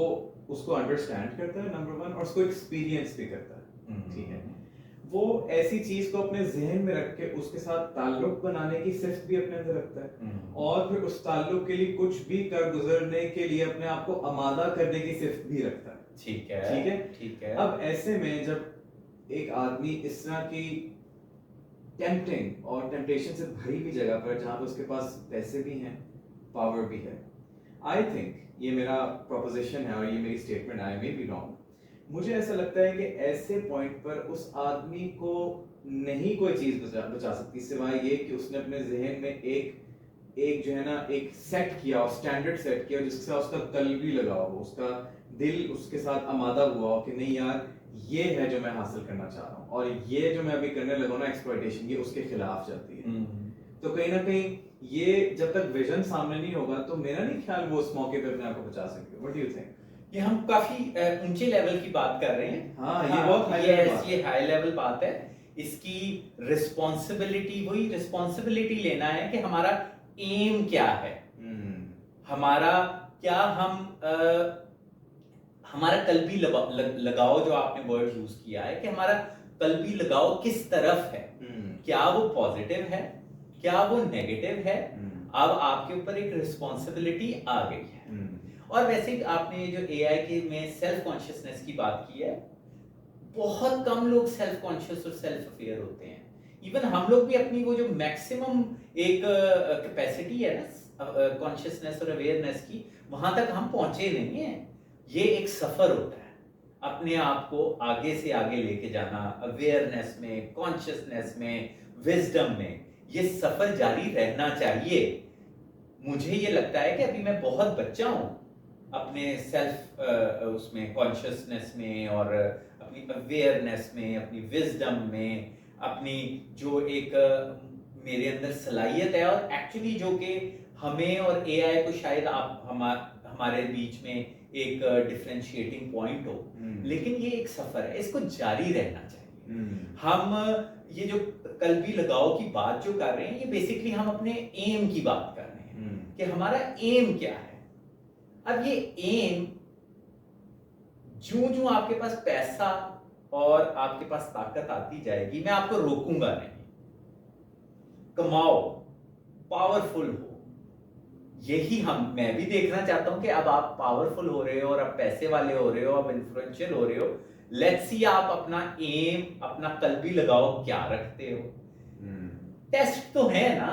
उसको अंडरस्टैंड करता है, नंबर वन, और उसको एक्सपीरियंस भी करता है, ठीक है। वो ऐसी चीज को अपने जहन में रख के उसके साथ ताल्लुक बनाने की सिर्फ भी अपने अंदर रखता है, और फिर उस ताल्लुक के लिए कुछ भी कर गुजरने के लिए अपने आप को आमादा करने की सिर्फ भी रखता है। ठीक है, ठीक है, ठीक है। अब ऐसे में जब एक आदमी इस तरह की टेम्पटिंग और टेम्पटेशन से भरी हुई जगह पर, जहां पर उसके पास पैसे भी हैं, पावर भी है, आई थिंक, ये मेरा प्रोपोजिशन है और ये मेरी statement, I may be wrong, मुझे ऐसा लगता है कि ऐसे पॉइंट पर उस आदमी को नहीं कोई चीज बचा सकती सिवाय ये कि उसने अपने जहन में एक जो है ना, एक सेट किया और स्टैंडर्ड सेट किया जिससे उसका कल्ब भी लगा हो, उसका दिल उसके साथ आमादा हुआ हो कि नहीं यार, ये है जो मैं हासिल करना चाह रहा हूँ, और ये जो मैं अभी करने लगा ना, एक्सप्लॉयटेशन, ये उसके खिलाफ जाती है। तो कहीं ना कहीं ये जब तक विजन सामने नहीं होगा तो मेरा नहीं ख्याल वो उस मौके पे अपने आप को बचा सकते। What do you think? ये हम काफी ऊंचे लेवल की बात कर रहे हैं। हाँ, ये बहुत हाई लेवल बात है। ये हाई लेवल बात है। इसकी रिस्पॉन्सिबिलिटी, वही रिस्पॉन्सिबिलिटी लेना है कि हमारा एम क्या है, हमारा क्या, हमारा कल्बी लगाओ, जो आपने वर्ड यूज किया है कि हमारा कल्बी लगाओ किस तरफ है, क्या वो पॉजिटिव है, क्या वो नेगेटिव है। अब आपके ऊपर एक रिस्पॉन्सिबिलिटी आ गई है। और वैसे ही आपने जो एआई के में सेल्फ कॉन्शियसनेस की बात की है, बहुत कम लोग सेल्फ कॉन्शियस और सेल्फ अवेयर होते हैं। इवन हम लोग भी अपनी वो जो मैक्सिमम एक कैपेसिटी है ना कॉन्शियसनेस और अवेयरनेस की, वहां तक हम पहुंचे नहीं है। ये एक सफर होता है, अपने आप को आगे से आगे लेके जाना, अवेयरनेस में, कॉन्शियसनेस में, विजडम में, ये सफर जारी रहना चाहिए। मुझे ये लगता है कि अभी मैं बहुत बच्चा हूं अपने सेल्फ उसमें, कॉन्शियसनेस में, और अपनी अवेयरनेस में, अपनी विजडम में, अपनी जो एक मेरे अंदर सलाहियत है, और एक्चुअली जो कि हमें और एआई को शायद आप हमारे बीच में एक डिफरेंशिएटिंग पॉइंट हो, लेकिन ये एक सफर है, इसको जारी रहना चाहिए। हम ये जो कल्बी लगाओ की बात जो कर रहे हैं, ये बेसिकली हम अपने एम की बात कर रहे हैं कि हमारा एम क्या है। अब ये एम, जो आपके पास पैसा और आपके पास ताकत आती जाएगी, मैं आपको रोकूंगा नहीं। कमाओ, पावरफुल हो, यही मैं भी देखना चाहता हूं कि अब आप पावरफुल हो रहे हो और अब पैसे वाले हो रहे हो, अब इन्फ्लुएंशियल हो रहे हो। लेट्स सी आप अपना एम, अपना कल्बी लगाओ क्या रखते हो। टेस्ट तो है ना,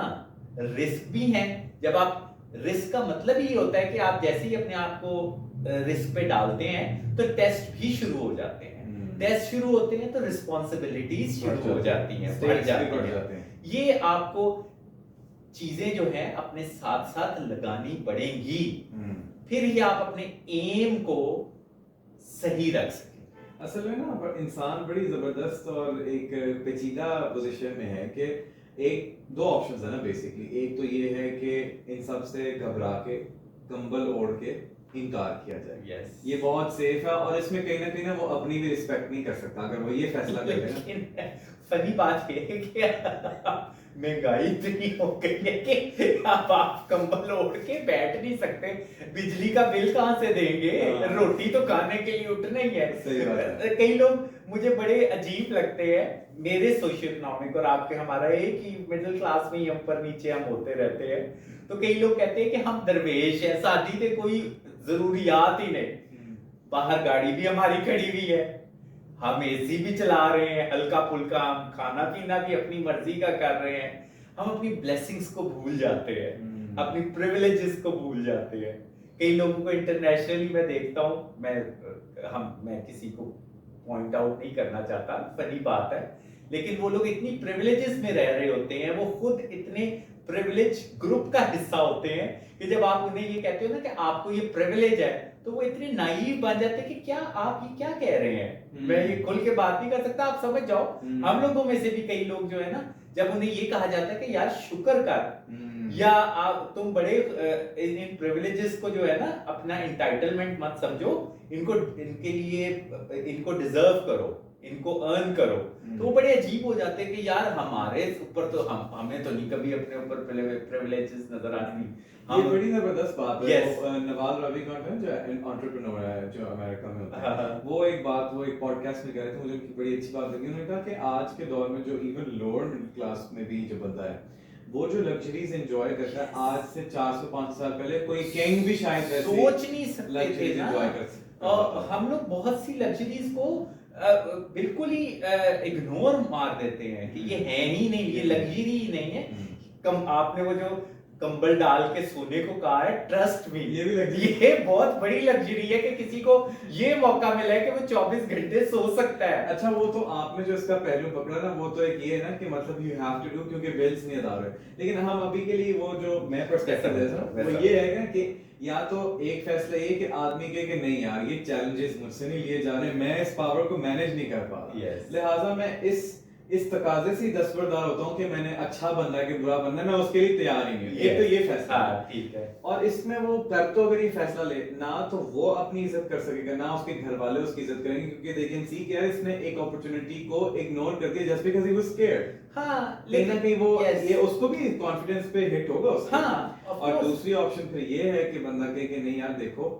रिस्क भी है। जब आप, रिस्क का मतलब ही होता है कि आप जैसे ही अपने आप को रिस्क पे डालते हैं तो टेस्ट भी शुरू हो जाते हैं। टेस्ट शुरू होते हैं तो रिस्पॉन्सिबिलिटीज शुरू हो जाती हैं, बढ़ जाती हैं। ये आपको चीजें जो है अपने साथ साथ लगानी पड़ेंगी, फिर ही आप अपने एम को सही रख सकें। असल में ना इंसान बड़ी जबरदस्त और एक पेचीदा पोजीशन में है कि एक दो ऑप्शंस है ना बेसिकली, एक तो ये है कि इन सब से घबरा के कंबल ओढ़ के इनकार किया जाए। यस ये बहुत सेफ है और इसमें कहीं ना वो अपनी भी रिस्पेक्ट नहीं कर सकता अगर वो ये फैसला कर लेना। लेकिन फनी बात ये है कि महंगाई इतनी हो गई है कि अब आप कंबल ओढ़ के बैठ नहीं सकते, बिजली का बिल कहाँ से देंगे, हाँ। रोटी तो खाने के लिए उठना ही है। सही बात है। कई लोग मुझे बड़े अजीब लगते हैं, मेरे सोशियो इकोनॉमिक और आपके हमारा एक ही मिडिल क्लास में ही ऊपर नीचे हम होते रहते हैं, तो कई लोग कहते हैं कि हम दरवेश हैं, शादी में कोई जरूरियात ही नहीं, बाहर गाड़ी भी हमारी खड़ी हुई है, हम एसी भी चला रहे हैं, हल्का फुल्का हम खाना पीना भी अपनी मर्जी का कर रहे हैं, हम अपनी ब्लेसिंग्स को भूल जाते हैं, अपनी प्रिविलेजेस को भूल जाते हैं। कई लोगों को इंटरनेशनली मैं देखता हूँ, मैं किसी को पॉइंट आउट नहीं करना चाहता, फनी बात है, लेकिन वो लोग इतनी प्रिविलेजेस में रह रहे होते हैं, वो खुद इतने प्रिविलेज ग्रुप का हिस्सा होते हैं कि जब आप उन्हें ये कहते हो ना कि आपको ये प्रिविलेज है, तो वो इतने नाइव बन जाते हैं कि क्या आप ये क्या कह रहे हैं, मैं ये खुल के बात नहीं कर सकता, आप समझ जाओ। हम लोगों में से भी कई लोग जो है ना, जब उन्हें ये कहा जाता है कि यार शुक्र कर, या आप तुम बड़े इन प्रिविलेजेस को जो है ना अपना इंटाइटलमेंट मत समझो, इनके लिए इनको डिजर्व करो, इनको अर्न करो, तो वो बड़े अजीब हो जाते हैं कि यार हमारे ऊपर तो हमें तो नहीं कभी अपने ऊपर प्रिविलेजेस नजर आती। ये बड़ी जबरदस्त बात है। Yes. वो नवाज रविकांत है जो एंटरप्रेन्योर है जो अमेरिका में होता है, हाँ। वो एक पॉडकास्ट में कह रहे थे, मुझे उनकी बड़ी अच्छी बात लगी। उन्होंने कहा कि आज के दौर में जो इवन लोअर मिडिल क्लास में भी जो बंदा है, वो जो लग्जरीज एंजॉय करता है, आज से 400-500 साल पहले कोई किंग भी शायद वैसे सोच नहीं सकते थे लग्जरीज ना। एंजॉय कर सकता और हम लोग बहुत सी लग्जरीज को बिल्कुल ही इग्नोर मार देते हैं कि ये है ही नहीं, ये लग्जरी ही नहीं है। आपने वो जो कंबल डाल के सोने को कहा है, ट्रस्ट मी, ये भी luxury। ये बहुत बड़ी लग्जरी है कि किसी को ये मौका मिला है कि वो 24 घंटे सो सकता है। अच्छा, वो तो आपने जो इसका पहलू पकड़ा ना, वो तो एक ये है ना कि मतलब यू हैव टू डू, क्योंकि बिल्स नहीं अदा हो रहे। लेकिन हम अभी के लिए वो जो मैं पर्सपेक्टिव दे रहा हूं वो ये है ना कि या तो एक फैसला ये कि आदमी कहे कि नहीं यार ये चैलेंजेस मुझसे नहीं लिए जा रहे, मैं इस पावर को मैनेज नहीं कर पा रहा, लिहाजा मैं इस तकाजे से दस्तबरदार होता हूँ कि मैंने अच्छा बनना है कि बुरा बनना है, मैं उसके लिए तैयार ही नहीं हूँ। ये तो ये फैसला है, ठीक है। और इसमें वो कर तो अगर ये फैसला ले ना, तो वो अपनी इज्जत कर सकेगा ना उसके घर वाले उसकी इज्जत करेंगे, क्योंकि दे कैन सी कि यार इसने एक अपॉर्चुनिटी को इग्नोर कर दिया just because he was scared. हाँ, लेकिन ना कहीं वो ये उसको भी कॉन्फिडेंस पे हिट होगा उसका। हाँ, और दूसरी ऑप्शन फिर ये है कि बंदा कहे कि नहीं यार देखो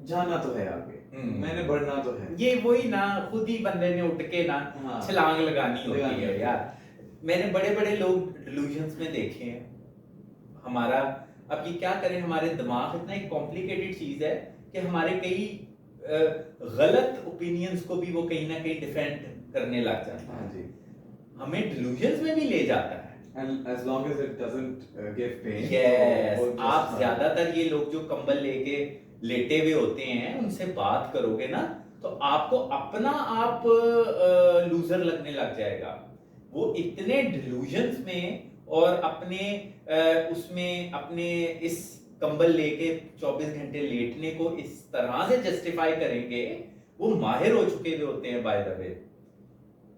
जाना तो है आगे, मैंने बढ़ना तो है। ये वही ना, खुद ही बंदे ने उठ के ना छलांग लगानी होती है यार। मैंने बड़े बड़े लोग डिल्यूजन्स में देखे हैं। हमारा अब ये क्या करें, हमारे दिमाग इतना एक कॉम्प्लिकेटेड चीज है कि हमारे कई गलत ओपिनियंस को भी वो कहीं ना कहीं डिफेंड करने लग जाता है। हाँ जी, हमें डिल्यूजन्स में भी ले जाता है। and as long as it doesn't give pain, yes, वो just आप ज्यादातर ये लोग जो कंबल लेके लेटे हुए होते हैं उनसे बात करोगे ना, तो आपको अपना आप लूजर लगने लग जाएगा। वो इतने डिल्यूजन्स में और अपने उसमें अपने इस कंबल लेके 24 घंटे लेटने को इस तरह से जस्टिफाई करेंगे, वो माहिर हो चुके हुए होते हैं। बाय द वे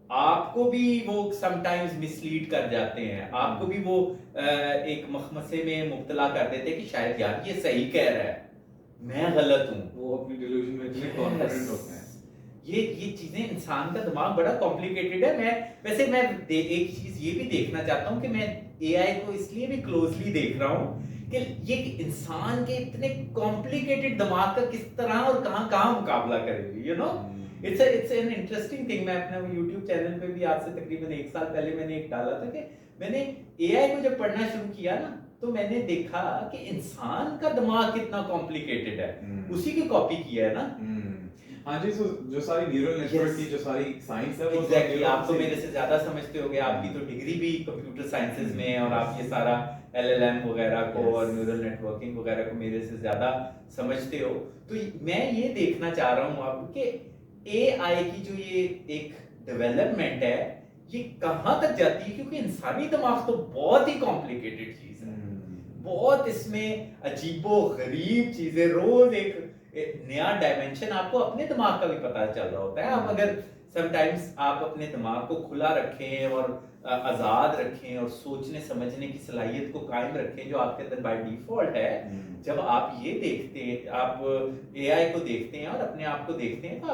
आपको भी वो समटाइम्स मिसलीड कर जाते हैं, आपको भी वो एक मखमसे में मुब्तला कर देते हैं कि शायद यार ये सही कह रहा है, मैं गलत हूं। वो अपनी डिल्यूजन में इतने कॉन्फिडेंट होते हैं। ये चीजें, इंसान का दिमाग बड़ा कॉम्प्लिकेटेड है। मैं एक चीज ये भी देखना चाहता हूं कि मैं एआई को इसलिए भी क्लोजली देख रहा हूं कि ये इंसान के इतने कॉम्प्लिकेटेड दिमाग का किस तरह और कहां मुकाबला करेगी, you know. It's an interesting thing. मैं अपने YouTube चैनल पे भी आज से तकरीबन 1 साल पहले मैंने एक डाला था कि मैंने एआई को जब पढ़ना शुरू किया ना, तो मैंने देखा कि इंसान का दिमाग कितना कॉम्प्लिकेटेड है, उसी की कॉपी किया है ना। हाँ जी, जो सारी न्यूरल नेटवर्क की जो सारी साइंस है, वो एग्जैक्टली आप तो मेरे से ज्यादा समझते होगे, आपकी तो डिग्री भी कंप्यूटर साइंसेज में है, और आप ये सारा LLM वगैरह को और न्यूरल नेटवर्किंग वगैरह को मेरे से ज्यादा समझते हो। तो मैं ये देखना चाह रहा हूँ आपको कि AI की जो ये एक डेवलपमेंट है, ये कहां तक जाती है, क्योंकि इंसानी दिमाग तो बहुत ही कॉम्प्लिकेटेड चीज है, बहुत इसमें अजीबो गरीब चीजें, रोज एक नया डायमेंशन आपको अपने दिमाग का भी पता चल रहा होता है। आप अगर समटाइम्स आप अपने दिमाग को खुला रखें और आज़ाद रखें और सोचने समझने की सलाहियत को कायम रखें जो आपके अंदर बाय डिफ़ॉल्ट है। जब आप ये देखते हैं, आप एआई को देखते हैं और अपने आप को देखते हैं, तो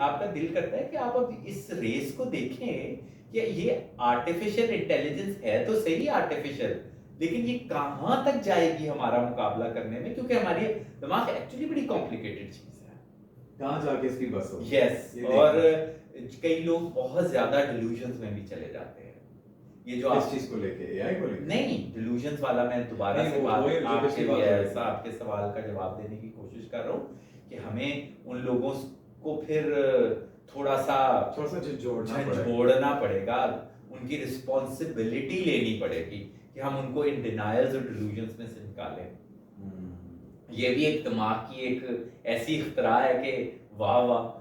आपका दिल करता है कि आप अब इस रेस को देखें कि ये आर्टिफिशियल इंटेलिजेंस है तो सही आर्टिफिशियल, लेकिन ये कहाँ तक जाएगी हमारा मुकाबला करने में, क्योंकि हमारी दिमाग एक्चुअली बड़ी कॉम्प्लिकेटेड चीज़ है। कहाँ जाके इसकी बस हो। यस, और कई लोग बहुत ज़्यादा डिल्यूजन्स में भी चले जाते हैं। ये जो इस चीज को लेके, एआई को लेके नहीं, डिल्यूजन्स वाला मैं दोबारा से बात आपके सवाल का जवाब देने की कोशिश कर रहा हूँ कि हमें उन लोगों को फिर थोड़ा सा झंझोड़ना पड़ेगा, उनकी रिस्पॉन्सिबिलिटी लेनी पड़ेगी कि हम उनको इन डिनायल्स और डिल्यूजन्स में से निकालें। ये भी एक दिमाग की एक ऐसी इख्तरा है कि वाह वाह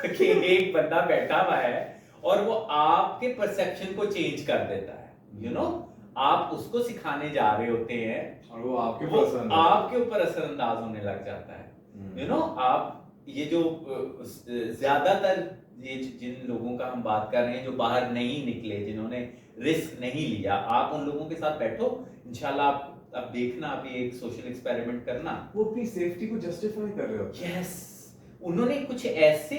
कि एक बंदा बैठा हुआ है और वो आपके परसेप्शन को चेंज कर देता है। यू नो, आप उसको सिखाने जा रहे होते हैं और वो आपके ऊपर असरअंदाज होने लग जाता है। यू नो, आप ये जो ज्यादातर ये जिन लोगों का हम बात कर रहे हैं जो बाहर नहीं निकले, जिन्होंने रिस्क नहीं लिया, आप उन लोगों के साथ बैठो, इंशाल्लाह आप देखना, आप ये एक सोशल एक्सपेरिमेंट करना, वो अपनी सेफ्टी को जस्टिफाई कर रहे होते हैं। यस, उन्होंने कुछ ऐसे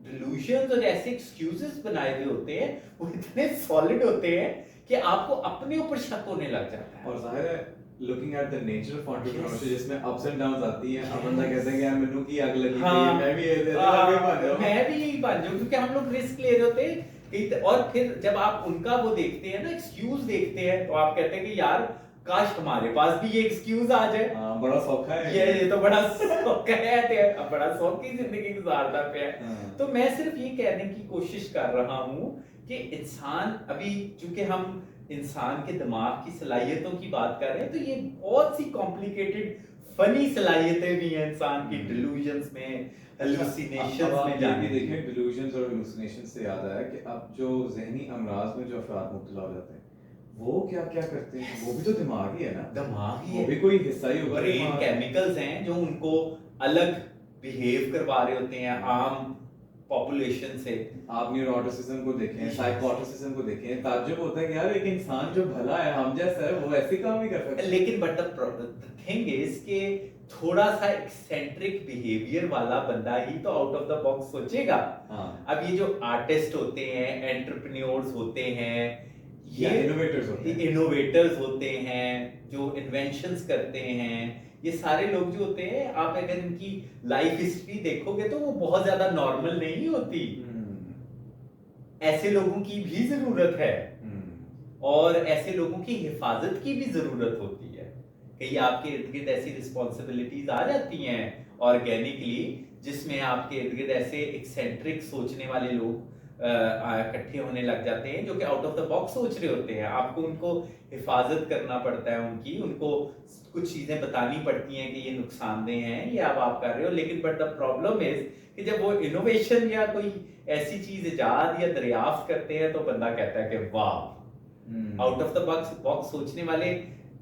डिल्यूजन्स और ऐसे एक्सक्यूजेस बनाए हुए होते हैं, वो इतने सॉलिड होते हैं कि आपको अपने ऊपर शक होने लग जाता है। और जाहिर है looking at the nature of entrepreneurship जिसमें अप्स एंड डाउन्स आती हैं, अब बंदा कहता है कि यार मेनू की आग लगी थी, मैं भी यही बन जाऊं, क्योंकि हम लोग रिस्क ले रहे होते हैं। और फिर जब आप उनका वो देखते हैं ना, एक्सक्यूज देखते हैं, तो आप कहते हैं कि यार काश हमारे पास भी ये एक्सक्यूज आ जाए। बड़ा सौखा है ये तो बड़ा सौखा है, बड़ा सौखी जिंदगी गुजारता पे है। तो मैं सिर्फ ये कहने की कोशिश कर रहा हूँ कि इंसान, अभी चूंकि हम इंसान के दिमाग की सलाहियतों की बात कर रहे हैं, तो ये बहुत सी कॉम्प्लिकेटेड फनी सलाहियतें भी हैं इंसान की, डिल्यूजन्स में, हेलुसिनेशंस में जाने की। देखिए, डिल्यूजन्स और हेलुसिनेशंस से याद आया कि अब जो ज़हनी अमराज में जो अफराद मुब्तला हो जाते हैं, वो क्या क्या करते हैं? वो भी तो दिमाग ही है ना, दिमाग ही है, वो भी कोई हिस्सा ही होगा। ब्रेन केमिकल्स हैं जो उनको अलग बिहेव करवा रहे होते हैं आम पॉपुलेशन से। आप न्यूरोटिसिज्म को देखें, साइकोटिसिज्म को देखें, ताज्जुब होता है कि यार एक इंसान जो भला है, हम जैसा है, वो ऐसे काम ही कर सकता है। लेकिन बट द थिंग इज कि थोड़ा सा एक्सेंट्रिक बिहेवियर वाला बंदा ही तो आउट ऑफ द बॉक्स सोचेगा। अब ये जो आर्टिस्ट होते हैं, एंटरप्रेन्योर्स होते हैं, ये इनोवेटर्स होते हैं, जो इन्वेंशंस करते हैं, ये सारे लोग जो होते हैं, आप अगर इनकी लाइफ हिस्ट्री देखोगे तो वो बहुत ज्यादा नॉर्मल नहीं होती। ऐसे लोगों की भी जरूरत है और ऐसे लोगों की हिफाजत की भी जरूरत होती है। कहीं आपके इर्द गिर्द ऐसी रिस्पॉन्सिबिलिटीज आ जाती हैं ऑर्गेनिकली, जिसमें आपके इर्द गिर्द ऐसे एक्सेंट्रिक सोचने वाले लोग इकट्ठे होने लग जाते हैं जो कि आउट ऑफ द बॉक्स सोच रहे होते हैं। आपको उनको हिफाजत करना पड़ता है उनकी, उनको कुछ चीजें बतानी पड़ती हैं कि ये नुकसानदेह हैं, ये अब आप कर रहे हो। लेकिन बट द प्रॉब्लम इज कि जब वो इनोवेशन या कोई ऐसी चीज इजाद या दरियाफ्त करते हैं तो बंदा कहता है कि वाह, आउट ऑफ द बॉक्स सोचने वाले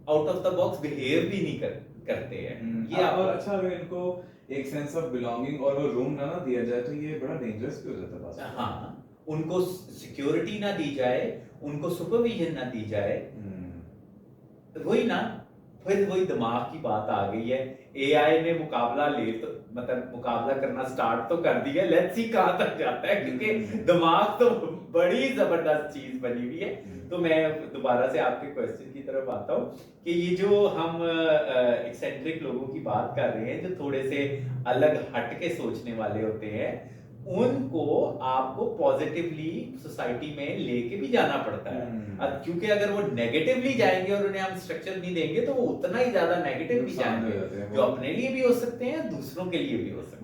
out of the box behave भी नहीं करते हैं। ये और अच्छा, अगर इनको एक सेंस ऑफ बिलोंगिंग और वो रूम ना दिया जाए तो ये बड़ा डेंजरस भी हो जाता है। हाँ, उनको सिक्योरिटी ना दी जाए, उनको सुपरविजन ना दी जाए, वही ना, फिर वही दिमाग की बात आ गई है। एआई ने मुकाबला करना स्टार्ट तो कर दिया, लेट्स सी कहां तक जाता है, क्योंकि दिमाग तो बड़ी जबरदस्त चीज बनी हुई है। तो मैं दोबारा से आपके क्वेश्चन की तरफ आता हूँ कि ये जो हम एक्सेंट्रिक लोगों की बात कर रहे हैं, जो थोड़े से अलग हट के सोचने वाले होते हैं, उनको आपको पॉजिटिवली सोसाइटी में लेके भी जाना पड़ता है। अब क्योंकि अगर वो नेगेटिवली जाएंगे और उन्हें हम स्ट्रक्चर नहीं देंगे तो वो उतना ही ज्यादा नेगेटिव भी जाएंगे, जो अपने लिए भी हो सकते हैं, दूसरों के लिए भी हो सकते हैं।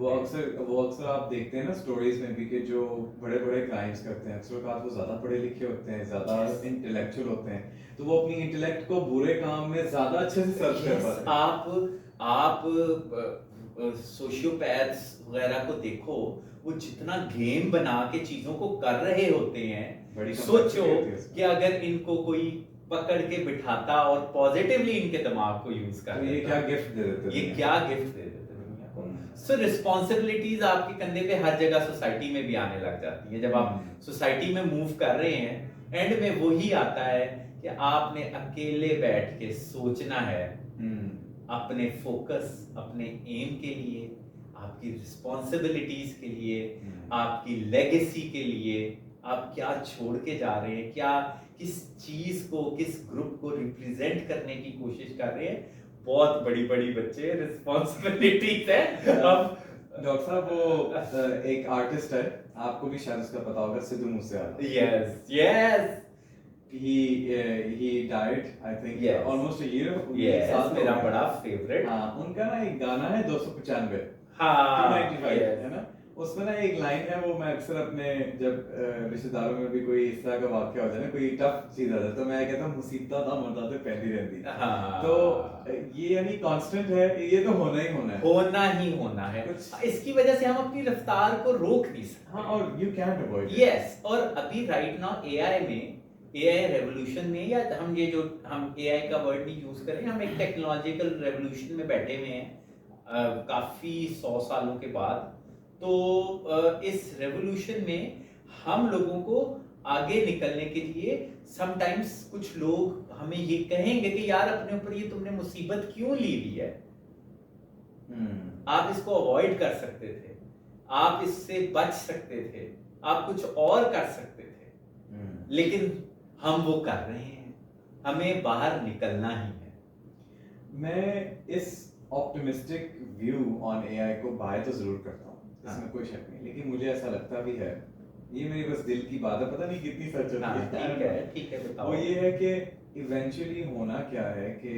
वो अक्सर आप देखते हैं ना स्टोरीज में भी कि जो बड़े बड़े क्राइम्स करते हैं, अक्सर वो ज्यादा पढ़े लिखे होते हैं, ज्यादा इंटेलेक्चुअल होते हैं, तो वो अपनी इंटेलेक्ट को बुरे काम में ज्यादा अच्छे से सर्व कर पाते हैं। आप सोशियोपैथ्स वगैरह को देखो, वो जितना गेम बना के चीजों को कर रहे होते हैं, सोचो कि अगर इनको कोई पकड़ के बिठाता और पॉजिटिवली इनके दिमाग को यूज कर, ये क्या गिफ्ट दे देते दुनिया को। सो रिस्पॉन्सिबिलिटीज आपके कंधे पे हर जगह सोसाइटी में भी आने लग जाती है। जब आप सोसाइटी में मूव कर रहे हैं, एंड में वही आता है कि आपने अकेले बैठ के सोचना है अपने फोकस, अपने एम के लिए, आपकी रिस्पॉन्सिबिलिटीज के लिए, आपकी लेगेसी के लिए, आप क्या छोड़ के जा रहे हैं, क्या किस चीज को, किस ग्रुप को रिप्रेजेंट करने की कोशिश कर रहे हैं। बहुत बड़ी बड़ी बच्चे रिस्पॉन्सिबिलिटीज है। अब डॉक्टर साहब वो एक आर्टिस्ट है, आपको भी शायद उसका पता होगा, Sidhu Moosewala. Yes yes, he died I think Yes. almost a year yes साल तो मेरा हो गया। बड़ा फेवरेट। हाँ, उनका ना एक गाना है 295 हाँ 295 yes. है ना, उसमें ना एक लाइन है, वो मैं अक्सर अपने जब रिश्तेदारों में भी कोई इस तरह का वाक्य हो जाए ना, कोई टफ चीज आ जाए, तो मैं कहता हूँ मुसीबत ना मरदा तो पहली रहती। हाँ तो ये यानी कांस्टेंट है, ये तो होना ही होना है, होना ही होना है। इसकी वजह से हम अपनी रफ्तार को रोक नहीं सकते। हाँ, और यू कैन अवॉइड यस, और अभी राइट नाउ एआई में, एआई रेवोल्यूशन में, या हम ये जो हम एआई का वर्ड नहीं यूज करें, हम एक टेक्नोलॉजिकल रेवोल्यूशन में बैठे हुए हैं काफी 100 सालों के बाद। तो इस रेवोल्यूशन में हम लोगों को आगे निकलने के लिए समटाइम्स कुछ लोग हमें ये कहेंगे कि यार अपने ऊपर ये तुमने मुसीबत क्यों ली हुई है, आप इसको अवॉइड कर सकते थे, आप इससे बच सकते थे, आप कुछ और कर सकते थे, लेकिन हम वो कर रहे हैं, हमें बाहर निकलना ही है। मैं इस ऑप्टिमिस्टिक व्यू ऑन एआई को बाय तो जरूर करता हूँ, इसमें कोई शक नहीं, लेकिन मुझे ऐसा लगता भी है, ये मेरी बस दिल की बात है, पता नहीं कितनी सच होती है। ठीक है बताओ। वो ये है कि इवेंचुअली होना क्या है कि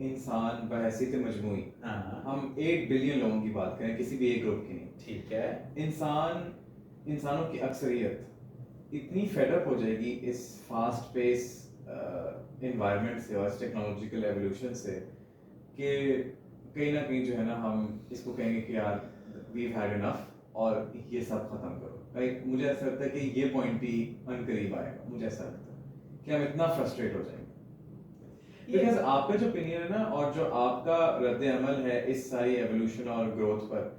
इंसान बहैसियत मजमूई, हम 8 बिलियन लोगों की बात करें, किसी भी एक ग्रुप की नहीं, ठीक है, इंसानों की अक्सरियत इतनी फेडअप हो जाएगी इस फास्ट पेस एनवायरनमेंट से और इस टेक्नोलॉजिकल एवोल्यूशन से कि कहीं ना कहीं जो है ना, हम इसको कहेंगे कि यार वी हैड इनफ और ये सब खत्म करो। लाइक मुझे ऐसा लगता है कि ये पॉइंट भी अनकरीब आएगा, मुझे ऐसा लगता है कि हम इतना फ्रस्ट्रेट हो जाएंगे। बिकॉज आपका जो ओपिनियन है ना, और जो आपका रद्द अमल है इस सारी एवोल्यूशन और ग्रोथ पर,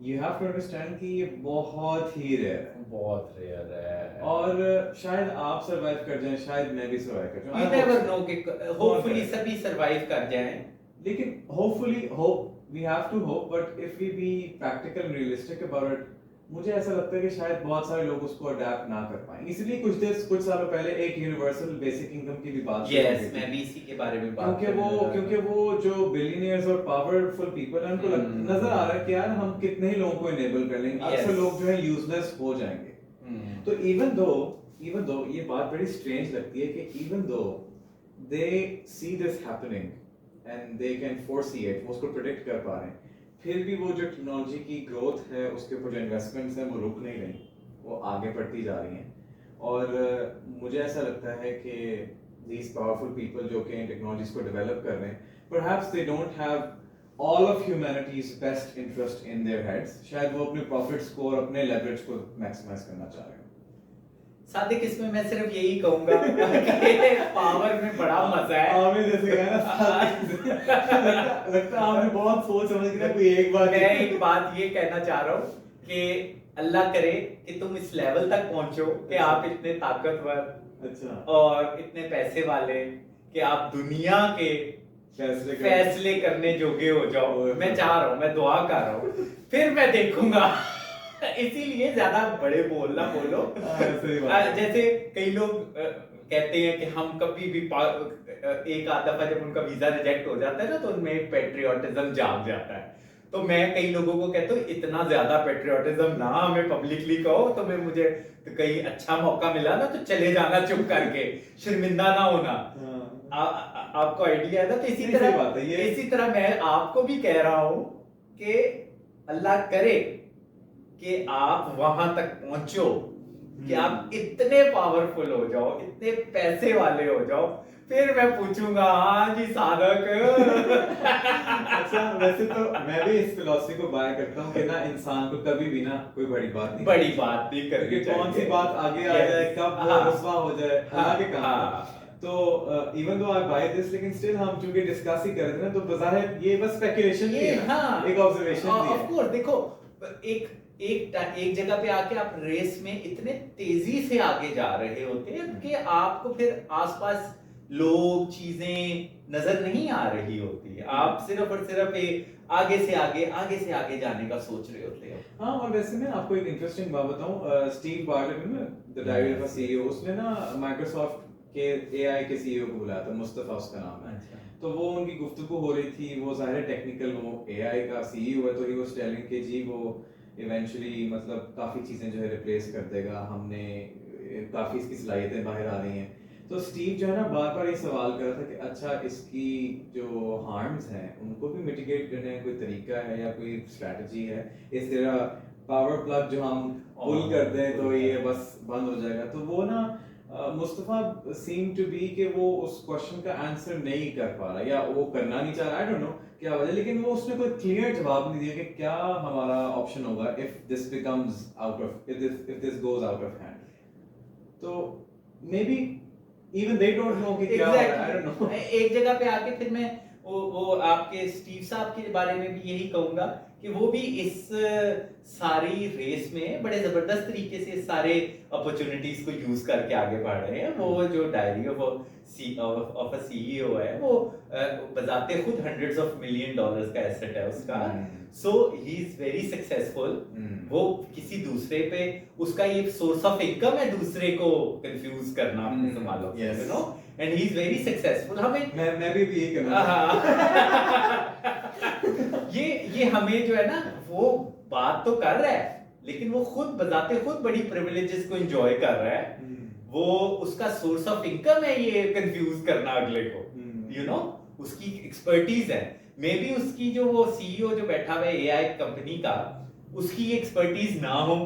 यू हैव टू अंडरस्टैंड कि ये बहुत ही रेयर है, बहुत रेयर है, और शायद आप सरवाइव कर जाएं, शायद मैं भी सरवाइव कर जाऊं, you never know कि होपफुली सभी सरवाइव कर जाएं। लेकिन hopefully hope we have to hope, but if we be practical and realistic about it, मुझे ऐसा लगता है कि शायद बहुत सारे लोग उसको अडैप्ट ना कर पाएंगे। इसलिए कुछ सालों पहले एक यूनिवर्सल बेसिक इनकम की भी बात यस, मैं भी इसी के बारे में बात क्योंकि वो जो बिलियनियर्स और पावरफुल पीपल हैं, उनको नजर आ रहा है कि यार हम कितने ही लोगों को इनेबल कर लेंगे, अक्सर लोग जो है यूजलेस हो जाएंगे। तो इवन दो ये बात बड़ी स्ट्रेंज लगती है कि even though they see this happening and they can foresee it, वो उसको प्रेडिक्ट कर पा रहे हैं, फिर भी वो जो टेक्नोलॉजी की ग्रोथ है, उसके ऊपर जो इन्वेस्टमेंट्स हैं, वो रुक नहीं रही, वो आगे बढ़ती जा रही हैं। और मुझे ऐसा लगता है कि these powerful people जो कि टेक्नोलॉजीज को डेवलप कर रहे हैं, perhaps they don't have all of humanity's best interest in their heads, शायद वो अपने प्रॉफिट्स को और अपने लेवरेज को मैक्सिमाइज करना चाह रहे हैं। सादिक, इसमें मैं सिर्फ यही कहूंगा कि पावर में बड़ा मजा है। आपने जैसे कहा ना, लगता है आपने बहुत सोच समझ के कोई एक बात, मैं एक बात ये कहना चाह रहा हूँ कि अल्लाह करे कि तुम इस लेवल तक पहुंचो कि आप इतने ताकतवर, अच्छा, और इतने पैसे वाले कि आप दुनिया के फैसले करने जोगे हो जाओ। मैं चाह रहा हूँ, मैं दुआ कर रहा हूँ, फिर मैं देखूंगा। इसीलिए ज्यादा बड़े बोलना बोलो। जैसे कई लोग कहते हैं कि हम कभी भी एक आध दफा जब उनका वीजा रिजेक्ट हो जाता है ना, तो उनमें पेट्रियोटिज्म जाग जाता है। तो मैं कई लोगों को कहता हूँ इतना ज्यादा पेट्रियोटिज्म ना हमें पब्लिकली कहो, तो मैं मुझे तो कहीं अच्छा मौका मिला ना तो चले जाना चुप करके, शर्मिंदा ना होना। आपको आइडिया है ना? तो इसी तरह बात है, इसी तरह मैं आपको भी कह रहा हूँ कि अल्लाह करे कि आप वहां तक पहुंचो कि आप इतने पावरफुल हो जाओ, इतने पैसे वाले हो जाओ, फिर मैं पूछूंगा हाँ जी साधक। अच्छा, वैसे तो मैं भी इस फिलॉसफी को बाय करता हूँ कि ना इंसान को कभी भी ना कोई बड़ी बात नहीं करनी चाहिए। कौन सी बात आगे आ जाए, कब वो रुस्वा हो जाए, अल्लाह के काम। तो even though I buy this, लेकिन स्टिल हम चूंकि डिस्कस ही कर रहे थे ना, तो बाज़ाहिर ये बस स्पेकुलेशन ही है ना, हाँ, एक ऑब्जर्वेशन भी ऑफ है। कोर्स देखो, एक जगह पे आके आप रेस में इतने तेजी से आगे जा रहे होते हैं कि आपको फिर आसपास लोग चीजें नजर नहीं आ रही होती, आप सिर्फ और सिर्फ एक आगे से आगे जाने का सोच रहे होते हो। हाँ, और वैसे मैं आपको एक इंटरेस्टिंग बात बताऊं, स्टीव बार्टन में the diary of a CEO, उसने ना माइक्रोसॉफ्ट के एआई के सीईओ को बुलाया था, मुस्तफा उसका नाम है। अच्छा, तो वो उनकी गुफ्तगू हो रही थी, वो ज़ाहिर है टेक्निकल, वो एआई का सीईओ है, तो ही वाज टेलिंग कि जी वो इवेंचुअली मतलब काफ़ी चीज़ें जो है रिप्लेस कर देगा, हमने काफ़ी इसकी सलाहियतें बाहर आ रही हैं। तो स्टीव जो है ना बार बार ये सवाल कर रहा था कि अच्छा इसकी जो हार्म्स हैं उनको भी मिटिगेट करने का कोई तरीका है या कोई स्ट्रेटजी है, इस तरह पावर प्लग जो हम पुल कर दें तो ये बस बंद हो जाएगा। तो वो ना मुस्तफा सीम टू बी कि वो उस क्वेश्चन का आंसर नहीं कर पा रहा या वो करना नहीं चाह रहा, आई डोंट नो क्या वजह, लेकिन वो उसने कोई क्लियर जवाब नहीं दिया कि क्या हमारा ऑप्शन होगा if this becomes out of, if this goes out of hand. तो maybe even they don't know कि क्या हो रहा है, आई डोंट नो। एक जगह पे आके फिर मैं वो आपके स्टीव साहब के बारे में भी यही कहूंगा कि वो भी इस सारी रेस में बड़े जबरदस्त तरीके से सारे अपॉर्चुनिटीज को यूज करके आगे बढ़ रहे हैं। वो जो डायरी ऑफ अ सीईओ है, वो बजाते खुद $100 of million का एसेट है उसका। सो ही इज वेरी सक्सेसफुल। वो किसी दूसरे पे उसका ये सोर्स ऑफ इनकम है दूसरे को कंफ्यूज करना अपने संभालो, you know, and he is very successful. हमें मैं भी यही करना ये हमें जो है ना, वो बात तो कर रहा है लेकिन वो खुद बजाते खुद बड़ी प्रिविलेजेस को एंजॉय कर रहा है। वो उसका सोर्स ऑफ इनकम है ये कंफ्यूज करना अगले को, यू नो, उसकी एक्सपर्टीज है। मे बी उसकी जो वो सीईओ जो बैठा हुआ है एआई कंपनी का, उसकी एक्सपर्टीज ना हो,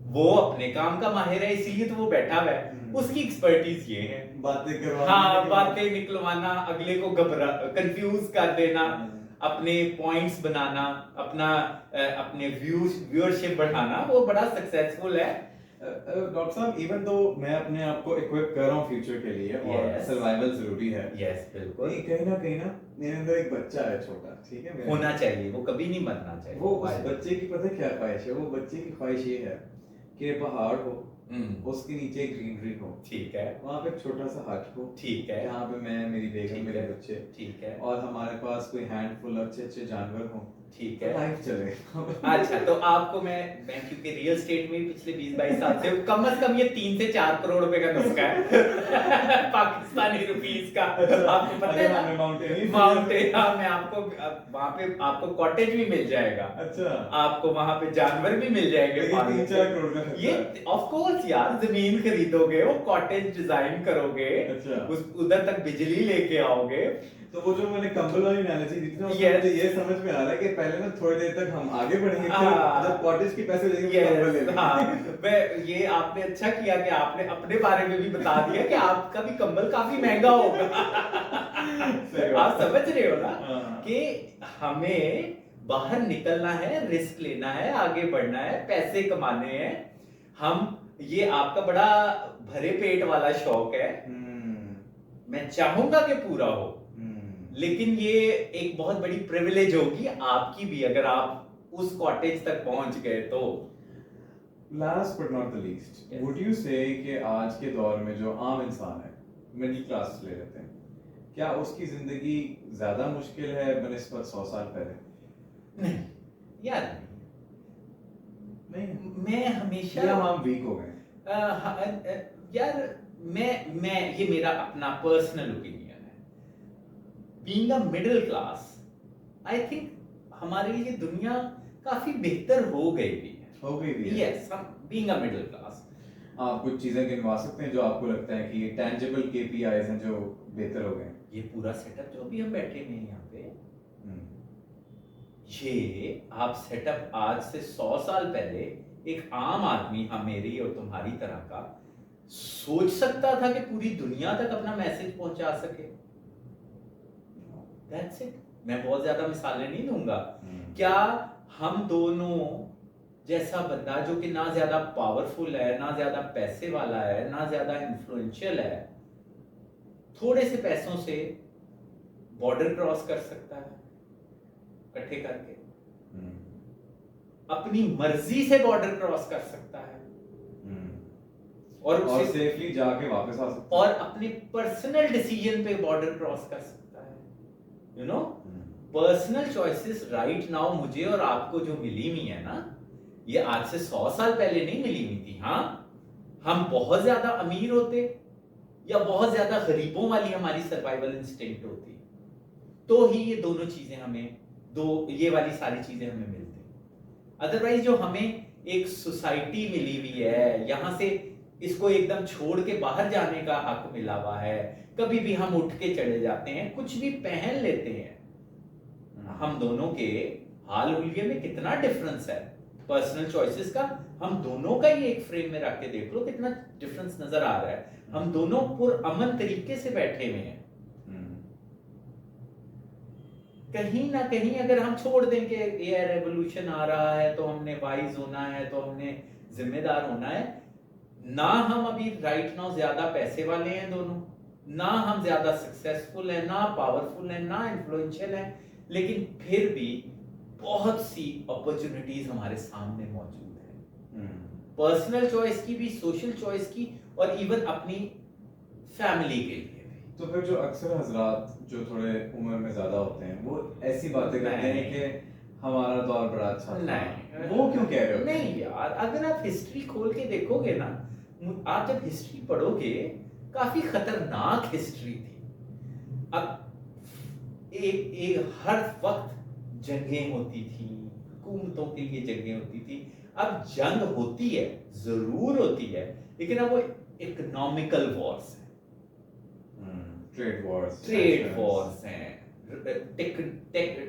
वो अपने काम का माहिर है इसीलिए तो वो बैठा हुआ है, उसकी एक्सपर्टीज ये है बातें करवाना, हाँ, बातें निकलवाना, अगले को कंफ्यूज कर देना, अपने पॉइंट्स बनाना, अपने व्यूअरशिप बढ़ाना, वो बड़ा सक्सेसफुल है। डॉक्टर साहब, इवन दो मैं अपने आप को इक्विप कर रहा हूँ फ्यूचर के लिए और सर्वाइवल जरूरी है, यस बिल्कुल, कहीं ना मेरे अंदर एक बच्चा है छोटा, ठीक है, होना चाहिए, वो कभी नहीं मरना चाहिए। वो उस बच्चे की पता क्या ख्वाहिश है, वो बच्चे की ख्वाहिश ये है कि पहाड़ हो, उसके नीचे ग्रीनरी हो, ठीक है, वहाँ पे छोटा सा हट हो, ठीक है, जहाँ पे मैं, मेरी बेगम, मेरे बच्चे, ठीक है, और हमारे पास कोई हैंडफुल अच्छे अच्छे जानवर हो, ठीक है, लाइफ चले। अच्छा, तो आपको मैं क्योंकि रियल स्टेट में पिछले 20-22 साल से कम से कम ये 3 से 4 करोड़ रुपए का नुस्खा है पाकिस्तानी रुपीस का, आपको पता है ना, माउंटेन, हाँ, मैं आपको वहाँ पे आपको कॉटेज भी मिल जाएगा, अच्छा, आपको वहाँ पे जानवर भी मिल जाएंगे, 3-4 करोड़ का ये ऑफ कोर्स यार, जमीन खरीदोगे, वो कॉटेज डिजाइन करोगे, अच्छा, उधर तक बिजली लेके आओगे। तो वो जो मैंने कंबल वाली एनालॉजी दी थी ना, उसमें मुझे ये समझ में आ रहा है कि पहले ना थोड़ी देर तक हम आगे बढ़ेंगे, फिर जब कॉटेज के पैसे देंगे कंबल ले लेंगे। ये आपने अच्छा किया कि आपने अपने बारे में भी बता दिया कि आपका भी कंबल काफी महंगा होगा। आप समझ रहे हो ना कि हमें बाहर निकलना है, रिस्क लेना है, आगे बढ़ना है, पैसे कमाने हैं। हम, ये आपका बड़ा भरे पेट वाला शौक है, मैं चाहूंगा कि पूरा हो, लेकिन ये एक बहुत बड़ी प्रिविलेज होगी आपकी भी अगर आप उस कॉटेज तक पहुंच गए तो। Last but not the least, would you से कि आज के दौर में जो आम इंसान है, मिडिल क्लास ले लेते हैं, क्या उसकी जिंदगी ज्यादा मुश्किल है बनिस्बत 100 साल पहले? नहीं यार, नहीं, मैं हमेशा, या हम वीक हो गए? यार मैं ये मेरा अपना पर्सनल ओपिनियन है, being a middle class, I think हमारे लिए दुनिया काफी बेहतर हो गई भी है। यस, हम बीइंग अ मिडिल क्लास, आप कुछ चीजें गिनवा सकते हैं जो आपको लगता है कि ये टेंजिबल केपीआईज हैं जो बेहतर हो गए? ये पूरा सेटअप जो भी हम बैठे हुए हैं यहाँ पे, ये आप सेटअप आज से 100 साल पहले एक आम आदमी, हाँ, मेरी और तुम्हारी तरह का, सोच सकता था कि पूरी दुनिया तक अपना मैसेज पहुंचा सके? That's it. मैं बहुत ज्यादा मिसालें नहीं दूंगा। क्या हम दोनों जैसा बंदा जो कि ना ज्यादा पावरफुल है, ना ज्यादा पैसे वाला है, ना ज्यादा इन्फ्लुएंशियल है, थोड़े से पैसों से बॉर्डर क्रॉस कर सकता है इकट्ठे करके, अपनी मर्जी से बॉर्डर क्रॉस कर सकता है और सेफली जाके वापस आ सकता और अपने पर्सनल डिसीजन पे बॉर्डर क्रॉस कर सकता है। You know, personal choices right now मुझे और आपको जो मिली हुई है ना, ये आज से 100 साल पहले नहीं मिली हुई थी। हाँ, हम बहुत ज्यादा अमीर होते या बहुत ज्यादा गरीबों वाली हमारी सर्वाइवल इंस्टिंक्ट होती, तो ही ये दोनों चीजें हमें, ये वाली सारी चीजें हमें मिलती। अदरवाइज जो हमें एक सोसाइटी मिली हुई है, यहां से इसको एकदम छोड़ के बाहर जाने का हक मिला हुआ है, कभी भी हम उठ के चले जाते हैं, कुछ भी पहन लेते हैं। हम दोनों के हाल हुलिये में कितना डिफरेंस है पर्सनल चॉइसेस का। हम दोनों का ही एक फ्रेम में रख के देख लो कितना डिफरेंस नजर आ रहा है। हम दोनों पुरअमन तरीके से बैठे हुए हैं। कहीं ना कहीं अगर हम छोड़ दें कि ये रेवोल्यूशन आ रहा है तो हमने वाइज होना है, तो हमने जिम्मेदार होना है, ना हम अभी राइट नाउ ज्यादा पैसे वाले हैं दोनों, ना हम ज्यादा सक्सेसफुल हैं, ना पावरफुल हैं, ना इन्फ्लुएंशियल हैं, लेकिन फिर भी बहुत सी अपॉर्चुनिटीज हमारे सामने मौजूद है, पर्सनल चॉइस की भी, सोशल चॉइस की, और इवन अपनी फैमिली के लिए भी। तो फिर जो अक्सर हजरात जो थोड़े उम्र में ज्यादा होते हैं वो ऐसी बातें करते हैं कि हमारा दौर बड़ा अच्छा था। नहीं, वो क्यों कह रहे हो? नहीं यार, अगर आप हिस्ट्री खोल के देखोगे ना, आप जब हिस्ट्री पढ़ोगे, काफी खतरनाक हिस्ट्री थी। अब एक हर वक्त जंगें होती थी, हुकूमतों के लिए जंगें होती थी। अब जंग होती है, जरूर होती है, लेकिन अब वो इकोनॉमिकल वॉर्स है, ट्रेड वॉर्स हैं,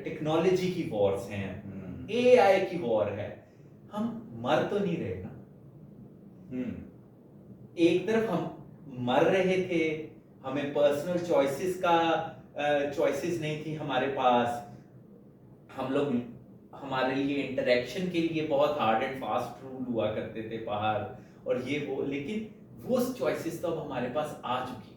टेक्नोलॉजी की वॉर्स हैं, एआई की वॉर है। हम मर तो नहीं रहे ना। एक तरफ हम मर रहे थे, हमें पर्सनल चॉइसेस का चॉइसेस नहीं थी हमारे पास, हम लोग हमारे लिए इंटरेक्शन के लिए बहुत हार्ड एंड फास्ट रूल हुआ करते थे बाहर और ये वो, लेकिन वो चॉइसेस तो अब हमारे पास आ चुकी।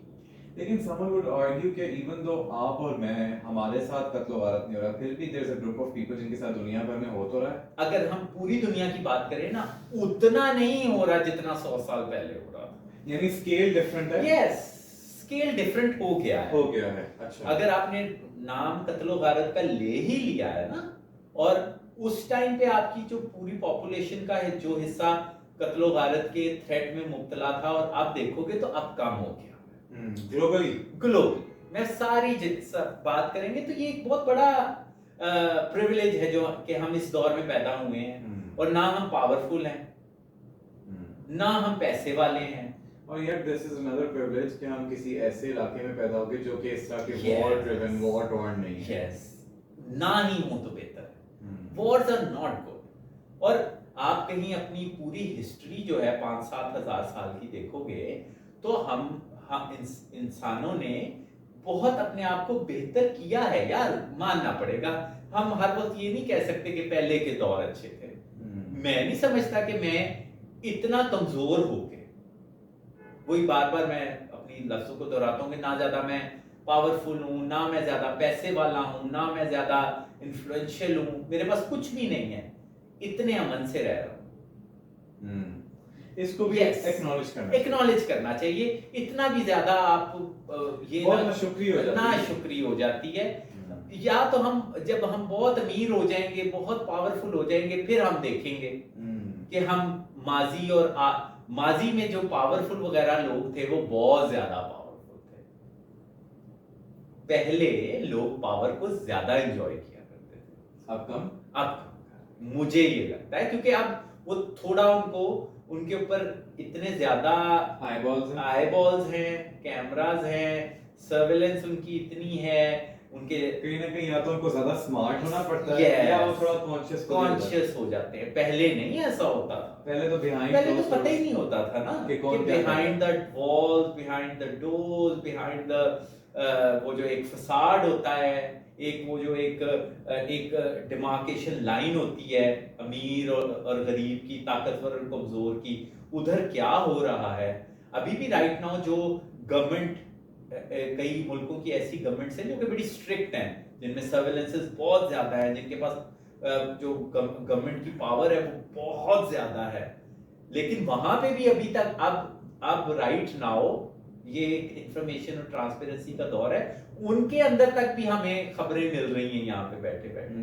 लेकिन someone would argue कि even though आप और मैं, हमारे साथ कत्ल वारत नहीं हो रहा, फिर भी there's a group of people जिनके साथ दुनिया भर में हो तो रहा है। अगर हम पूरी दुनिया की बात करें ना, उतना नहीं हो रहा जितना 100 साल पहले हो रहा था। यानी स्केल डिफरेंट है। यस, स्केल डिफरेंट हो गया है। अच्छा। अगर आपने नाम कत्लो गारत का ले ही लिया है ना, और उस टाइम पे आपकी जो पूरी पॉपुलेशन का है जो हिस्सा कत्लो गारत के थ्रेट में मुब्तला था, और आप देखोगे तो अब कम हो गया ग्लोबली मैं सारी बात करेंगे तो ये एक बहुत बड़ा प्रिविलेज है जो कि हम इस दौर में पैदा हुए हैं, और ना हम पावरफुल हैं, ना हम पैसे वाले हैं, और यार दिस इज अनदर प्रिविलेज कि हम किसी ऐसे इलाके में पैदा हो गए जो कि इस तरह के वॉर ड्रिवन, वॉर टॉर्न नहीं है। यस, ना ही हो तो बेहतर है। Wars are not good. और आप कहीं अपनी पूरी हिस्ट्री जो है 5-7 हजार साल की देखोगे तो हम इंसानों ने बहुत अपने आप को बेहतर किया है यार, मानना पड़ेगा। हम हर वक्त ये नहीं कह सकते कि पहले के दौर अच्छे थे। मैं नहीं समझता कि मैं इतना कमजोर हो गया, वही बार बार मैं अपनी लफ्जों को दोहराता हूँ कि ना ज्यादा मैं पावरफुल हूँ, ना मैं ज्यादा पैसे वाला हूँ, ना मैं ज्यादा इन्फ्लुएंशियल हूँ, मेरे पास कुछ भी नहीं है, इतने अमन से रह रहा हूँ। इसको भी एक्नॉलेज करना चाहिए। इतना भी ज्यादा आप ये नाशुक्री हो जाती है। या तो हम जब हम बहुत अमीर हो जाएंगे, बहुत पावरफुल हो जाएंगे, फिर हम देखेंगे कि हम माजी में जो पावरफुल वगैरह लोग थे वो बहुत ज्यादा पावरफुल थे। पहले लोग पावर को ज्यादा एंजॉय किया करते थे, अब मुझे ये लगता है क्योंकि अब वो थोड़ा उनके ऊपर इतने ज्यादा आईबॉल्स हैं, कैमरास हैं, सर्वेलेंस उनकी इतनी है, उनके कहीं ना कहीं या तो उनको ज्यादा स्मार्ट होना पड़ता है या वो थोड़ा कॉन्शियस हो जाते हैं। पहले नहीं ऐसा होता था, पहले तो पता ही नहीं होता था ना कि behind the walls, behind the doors, behind the वो जो एक फसाड होता है, एक वो जो एक डिमार्केशन लाइन होती है अमीर और गरीब की, ताकतवर और कमजोर की, उधर क्या हो रहा है। अभी भी राइट नाउ जो गवर्नमेंट कई मुल्कों की ऐसी गवर्नमेंट्स हैं जो कि बड़ी स्ट्रिक्ट हैं, जिनमें सर्वेलेंसेस बहुत ज्यादा है, जिनके पास जो गवर्नमेंट की पावर है वो बहुत ज्यादा है, लेकिन वहां पे भी अभी तक अब राइट नाउ ये इंफॉर्मेशन और ट्रांसपेरेंसी का दौर है, उनके अंदर तक भी हमें खबरें मिल रही हैं यहाँ पे बैठे बैठे।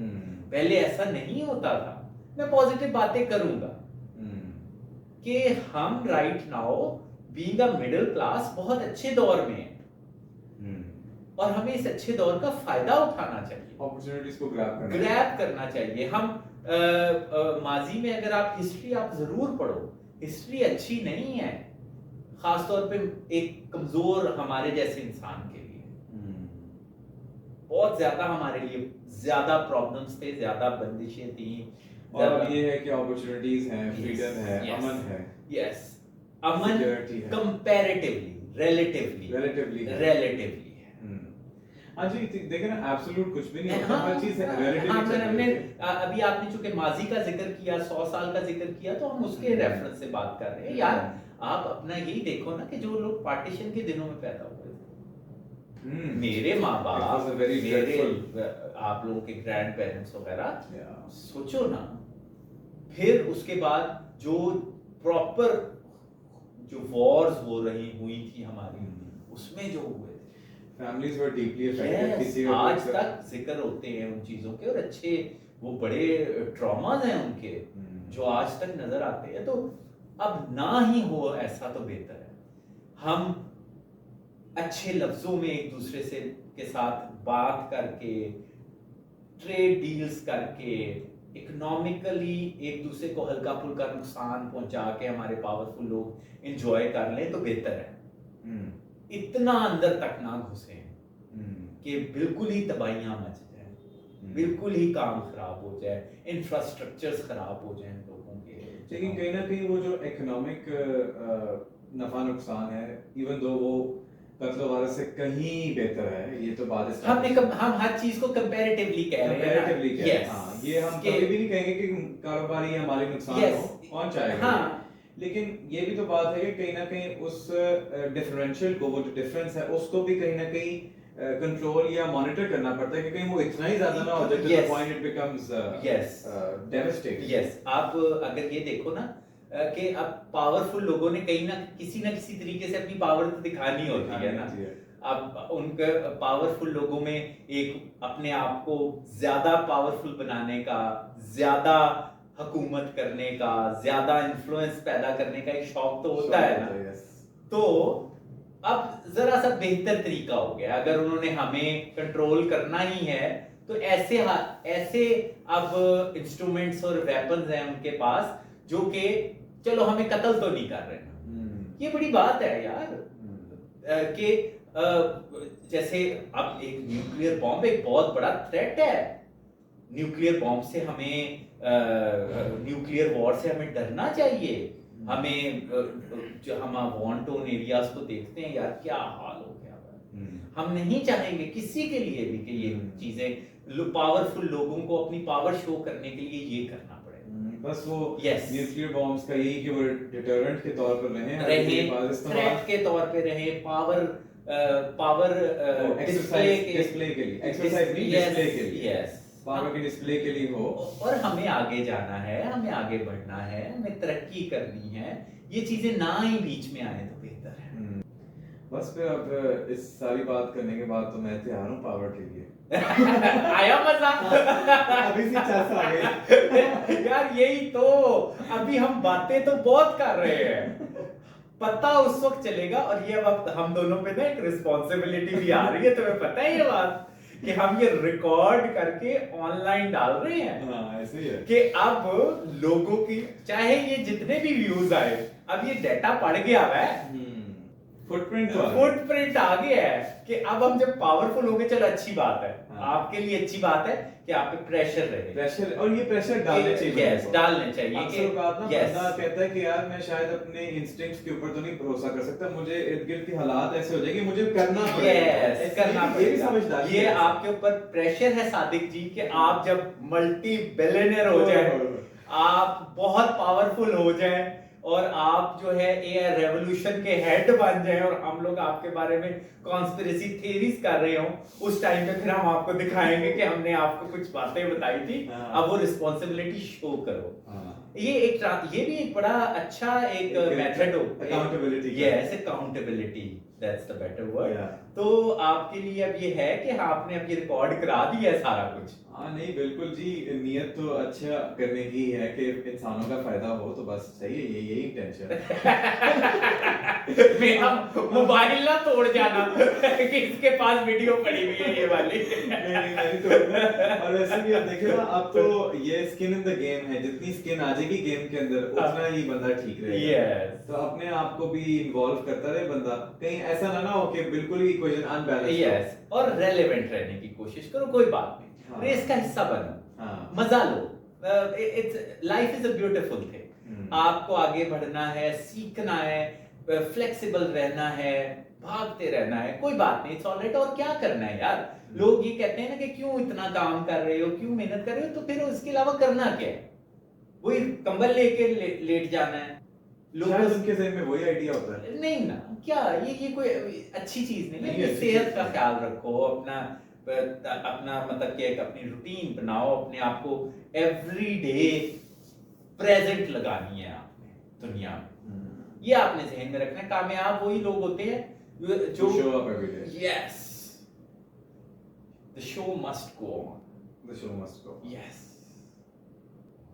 पहले ऐसा नहीं होता था। मैं पॉजिटिव बातें करूंगा कि हम right now being a middle class बहुत अच्छे दौर में हैं, और हमें इस अच्छे दौर का फायदा उठाना चाहिए, अपॉर्चुनिटीज को ग्रैब करना चाहिए। हम माजी में अगर आप हिस्ट्री आप जरूर पढ़ो, हिस्ट्री अच्छी नहीं है, खासतौर पे एक कमजोर हमारे जैसे इंसान के लिए बहुत ज्यादा, हमारे लिए ज्यादा प्रॉब्लम्स थे, ज्यादा बंदिशें थी। और ये है कि अपॉर्चुनिटीज हैं, फ्रीडम है, अमन है। यस, अमन कंपैरेटिवली, रिलेटिवली है। हाँ जी, देखिए ना, एब्सोल्यूट कुछ भी नहीं होता, हाँ, हर चीज रिलेटिव हाँ, चल रही है। अभी आपने चूंकि माजी का जिक्र किया, 100 साल का जिक्र किया, तो हम उसके रेफरेंस से बात कर रहे हैं। यार आप अपना यही देखो ना कि जो लोग पार्टीशन के दिनों में पैदा हुए थे, मेरे माँ बाप, मेरे आप लोगों के ग्रैंड पेरेंट्स वगैरह, सोचो ना, फिर उसके बाद जो प्रॉपर जो वॉर्स हो रही हुई थी हमारी, उसमें जो हुए फैमिलीज वर डीपली अफेक्टेड, किसी आज तक जिक्र होते हैं उन चीजों के, और अच्छे वो बड़े ट्रॉमास हैं उनके जो आज तक नजर आते हैं। तो अब ना ही हो ऐसा तो बेहतर है। हम अच्छे लफ्जों में एक दूसरे से के साथ बात करके, ट्रेड डील्स करके, इकोनॉमिकली एक दूसरे को हल्का फुल्का नुकसान पहुंचा के हमारे पावरफुल लोग एंजॉय कर लें तो बेहतर है। इतना अंदर तक ना घुसे कि बिल्कुल ही तबाहियां मच जाए, बिल्कुल ही काम खराब हो जाए, इंफ्रास्ट्रक्चर्स खराब हो जाए लोगों के। लेकिन कहीं ना कहीं वो जो इकोनॉमिक नफा नुकसान है, इवन दो वो कत्ल वारस से कहीं बेहतर है, ये तो बात हम हर चीज को कंपैरेटिवली कह रहे हैं। हाँ, ये हम कभी भी नहीं कहेंगे कि कारोबारी हमारे नुकसान हो, कौन चाहेगा। लेकिन ये भी तो बात है कि कहीं ना कहीं उस डिफरेंशियल को, वो जो डिफरेंस है, उसको भी कहीं ना कहीं कंट्रोल या मॉनिटर करना पड़ता है कि कहीं वो इतना ही ज्यादा ना हो जाए to the point it becomes devastating. Yes, आप अगर ये देखो ना कि अब पावरफुल लोगों ने कहीं ना किसी तरीके से अपनी पावर तो दिखानी होती है ना। अब उनके पावरफुल लोगों में एक अपने आप को ज्यादा पावरफुल बनाने का, ज्यादा हुकूमत करने का, ज्यादा इन्फ्लुएंस पैदा करने का एक शौक तो होता है ना। तो अब जरा सा बेहतर तरीका हो गया, अगर उन्होंने हमें कंट्रोल करना ही है तो ऐसे अब इंस्ट्रूमेंट्स और वेपन्स हैं उनके पास जो कि चलो हमें कत्ल तो नहीं कर रहे ना। ये बड़ी बात है यार कि जैसे अब एक न्यूक्लियर बॉम्ब एक बहुत बड़ा थ्रेट है। न्यूक्लियर बॉम्ब से हमें न्यूक्लियर वॉर से हमें डरना चाहिए। हमें जो हम वॉर टोन एरियाज को देखते हैं यार, क्या हाल हो गया है। हम नहीं चाहेंगे किसी के लिए भी कि ये चीजें पावरफुल लोगों को अपनी पावर शो करने के लिए ये करना पड़े। बस वो न्यूक्लियर बॉम्ब्स का यही कि वो डिटरेंट के तौर पर रहे, थ्रेट के तौर पे रहे, पावर डिस्प्ले के लिए, एक्सरसाइज नहीं, डिस्प्ले के लिए, यस, पावर के डिस्प्ले के लिए हो। और हमें आगे जाना है, हमें आगे बढ़ना है, हमें तरक्की करनी है। ये चीजें ना ही बीच में आए तो बेहतर है। बस फिर अब इस सारी बात करने के बाद तो मैं तैयार हूँ पावर के लिए। आया मजा? अभी से चर्चा आ गई यार, यही तो, अभी हम बातें तो बहुत कर रहे हैं, पता उस वक्त चलेगा। और ये वक्त हम दोनों पे ना एक रिस्पॉन्सिबिलिटी भी आ रही है, तुम्हें पता है ये बात कि हम ये रिकॉर्ड करके ऑनलाइन डाल रहे हैं। हाँ, ऐसे ही है कि अब लोगों की चाहे ये जितने भी व्यूज आए, अब ये डेटा पड़ गया है, फुटप्रिंट आ गया है कि अब हम जब पावरफुल हो गए, चलो अच्छी बात है। हाँ। आपके लिए अच्छी बात है कि आप पे प्रेशर रहे, और ये प्रेशर डालने चाहिए, डालने चाहिए कि बंदा कहता है कि यार मैं शायद अपने इंस्टिंक्ट्स के ऊपर तो नहीं भरोसा कर सकता, मुझे इर्द-गिर्द के हालात ऐसे हो जाएंगे, मुझे करना पड़ेगा। ये भी समझदारी, ये आपके ऊपर प्रेशर है सादिक जी कि आप जब मल्टी बिलियनर हो जाए, आप बहुत पावरफुल हो जाए और आप जो है एआई रेवोल्यूशन के हेड बन जाए और हम लोग आपके बारे में कॉन्स्पिरेसी थ्योरीज कर रहे हो, उस टाइम पे फिर हम आपको दिखाएंगे कि हमने आपको कुछ बातें बताई थी, अब वो रिस्पॉन्सिबिलिटी शो करो। ये भी एक बड़ा अच्छा एक मेथड हो, accountability. Yes, accountability, that's the better word. तो आपके लिए अब ये है कि आपने अब ये रिकॉर्ड करा दिया है सारा कुछ। हाँ नहीं बिल्कुल जी, नीयत तो अच्छा करने की है कि इंसानों का फायदा हो, तो बस सही है, यही इंटेंशन मेरा मोबाइल ना तोड़ जाना कि इसके पास वीडियो पड़ी हुई है ये वाली। नहीं मैं नहीं तोड़ूंगा। और वैसे भी आप देखे ना, अब तो ये स्किन इन द गेम है, जितनी स्किन आ जाएगी गेम के अंदर उतना ही बंदा ठीक रहेगा। यस, तो अपने आप को भी इन्वॉल्व करता रहे बंदा, कहीं ऐसा ना हो कि बिल्कुल ही इक्वेशन अनबैलेंस। यस, और रेलेवेंट रहने की कोशिश करो, कोई बात नहीं, रेस का हिस्सा बनो, मजा लो। It's life is a beautiful thing. आपको आगे बढ़ना है, सीखना है, फ्लेक्सिबल रहना है, भागते रहना है, कोई बात नहीं, इट्स ऑलराइट। और क्या करना है यार, लोग ये कहते हैं ना कि क्यों इतना काम कर रहे हो, क्यों मेहनत कर रहे हो, तो फिर उसके अलावा करना क्या है? वही कंबल लेके लेट जाना है। शायद उनके ज़हन में वही आइडिया होता है। नहीं ना, क्या ये कोई अच्छी चीज नहीं है। नहीं, सेहत का ख्याल रखो, अपना मतलब कि एक अपनी रूटीन बनाओ, अपने आप को एवरी डे प्रेजेंट लगानी है आपने दुनिया में। ये आपने ज़हन में रखना है। कामयाब वही लोग होते हैं जो show up every day. Yes, the show must go on, the show must go. Yes.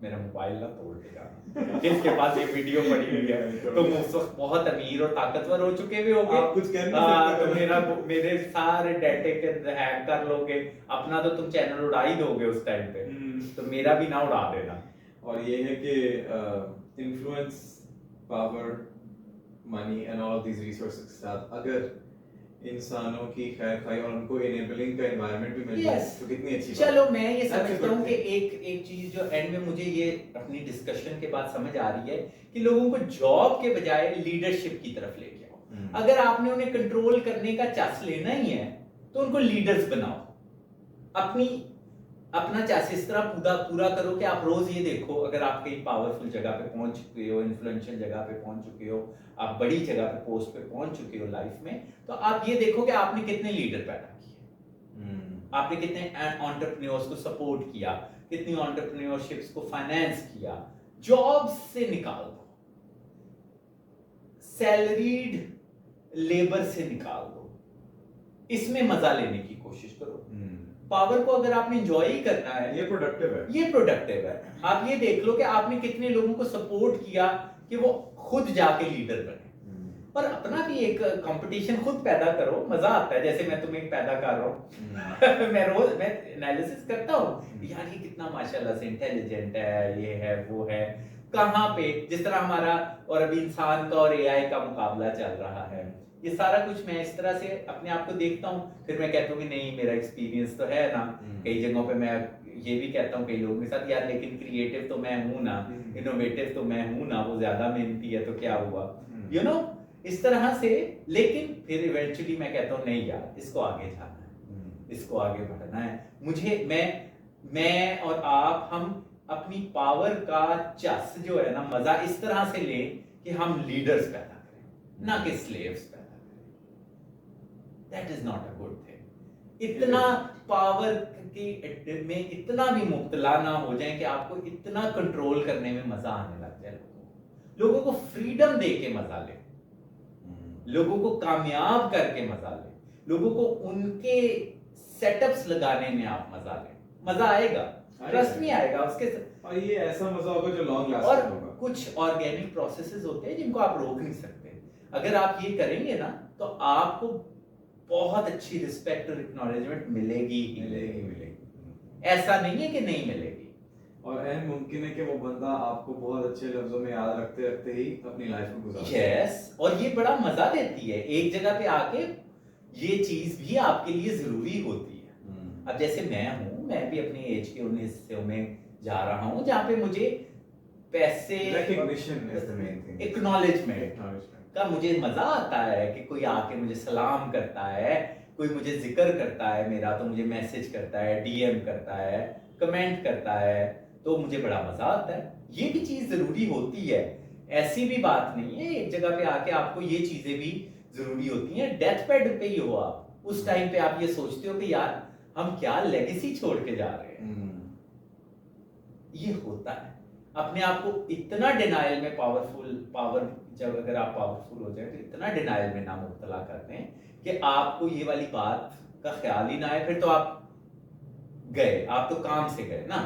मेरा मोबाइल ना तोड़ देगा इसके पास एक वीडियो पड़ी हुई है। तुम उस वक्त बहुत अमीर और ताकतवर हो चुके भी होगे, आप कुछ कर नहीं सकते। तो मेरे सारे डाटे के हैक कर लोगे, अपना तो तुम चैनल उड़ा ही दोगे उस टाइम पे, तो मेरा भी ना उड़ा देना। और ये है कि influence, power, money and all these resources के साथ अगर इंसानों की खैर खाई और उनको इनेबलिंग का एनवायरनमेंट भी मिल जाए तो कितनी अच्छी बात। चलो मैं ये समझता हूँ कि एक चीज जो एंड में मुझे ये अपनी डिस्कशन के बाद समझ आ रही है कि लोगों को जॉब के बजाय लीडरशिप की तरफ लेके आओ। अगर आपने उन्हें कंट्रोल करने का चांस लेना ही है तो उनको लीडर्स बनाओ। अपना चांस इस तरह पूरा करो कि आप रोज ये देखो, अगर आप कहीं पावरफुल जगह पे पहुंच चुके हो, इन्फ्लुएंशियल जगह पे पहुंच चुके हो, आप बड़ी जगह पे पोस्ट पे पहुंच चुके हो लाइफ में, तो आप ये देखो कि आपने कितने लीडर पैदा किए, आपने कितने एंटरप्रेन्योर्स को सपोर्ट किया, कितनी एंटरप्रेन्योरशिप्स को फाइनेंस किया। जॉब से निकाल दो, सैलरीड लेबर से निकाल दो, इसमें मजा लेने की कोशिश करो। पावर को अगर आपने एंजॉय ही करना है, ये प्रोडक्टिव है। आप ये देख लो कि आपने कितने लोगों को सपोर्ट किया कि वो खुद जाके लीडर बने, और अपना भी एक कंपटीशन खुद पैदा करो, मजा आता है। जैसे मैं तुम्हें पैदा कर रहा हूँ मैं एनालिसिस करता हूँ यार, ये कितना माशाल्लाह से इंटेलिजेंट है, ये है वो है, कहाँ पे जिस तरह हमारा और अभी इंसान का और एआई का मुकाबला चल रहा है, ये सारा कुछ मैं इस तरह से अपने आप को देखता हूँ। फिर मैं कहता हूँ कि नहीं, मेरा एक्सपीरियंस तो है ना, कई जगहों पे मैं ये भी कहता हूँ कई लोगों के साथ, यार लेकिन क्रिएटिव तो मैं हूँ ना, इनोवेटिव तो मैं हूँ ना, वो ज्यादा मेहनती है तो क्या हुआ, यू नो, इस तरह से। लेकिन फिर इवेंचुअली मैं कहता हूँ नहीं यार, इसको आगे जाना है, इसको आगे बढ़ना है। मुझे मैं और आप, हम अपनी पावर का चस जो है ना, मजा इस तरह से ले कि हम लीडर्स पैदा करें, ना कि स्लेव्स पैदा करें। That is not a good thing. इतना पावर की में इतना भी मुब्तला ना हो जाए कि आपको इतना कंट्रोल करने में मजा आने लग जाए। लोगों को फ्रीडम दे के मजा ले, लोगों को कामयाब करके मजा ले, लोगों को उनके सेटअप्स लगाने में आप मजा ले, मजा आएगा, ट्रस्ट में आएगा उसके। और ये ऐसा मजा होगा जो लॉन्ग और लास्टिंग होगा। कुछ ऑर्गेनिक प्रोसेसेस होते हैं जिनको आप रोक नहीं सकते। अगर आप ये करेंगे ना तो आपको बहुत अच्छी रिस्पेक्ट और एक्नॉलेजमेंट मिलेगी ही मिलेगी। ऐसा नहीं है कि नहीं मिलेगी। और एन मुमकिन है कि वो बंदा आपको बहुत अच्छे लफ्जों में याद रखते रखते ही अपनी लाइफ को गुजारे। यस, और ये बड़ा मजा देती है एक जगह पे आके, ये चीज भी आपके लिए जरूरी होती है। अब जैसे मैं हूं, मैं भी अपनी एज के उन हिस्सों में जा रहा हूं जहां पे मुझे पैसे, recognition is the main thing, acknowledgement का मुझे मजा आता है कि कोई आके मुझे सलाम करता है, कोई मुझे जिक्र करता है मेरा, तो मुझे मैसेज करता है, डीएम करता है, कमेंट करता है, तो मुझे बड़ा मजा आता है। ये भी चीज जरूरी होती है ऐसी भी बात नहीं है, एक जगह पे आके आपको ये चीजें भी जरूरी होती हैं। डेथ बेड पे ही हो आप, उस टाइम पे आप ये सोचते हो कि यार हम क्या लेगेसी छोड़ के जा रहे हैं। ये होता है, अपने आप को इतना डिनायल में पावर जब अगर आप पावरफुल हो जाए तो इतना डिनायल में ना मुब्तला कर दें कि आपको ये वाली बात का ख्याल ही ना आए। फिर तो आप गए, आप तो काम से गए ना।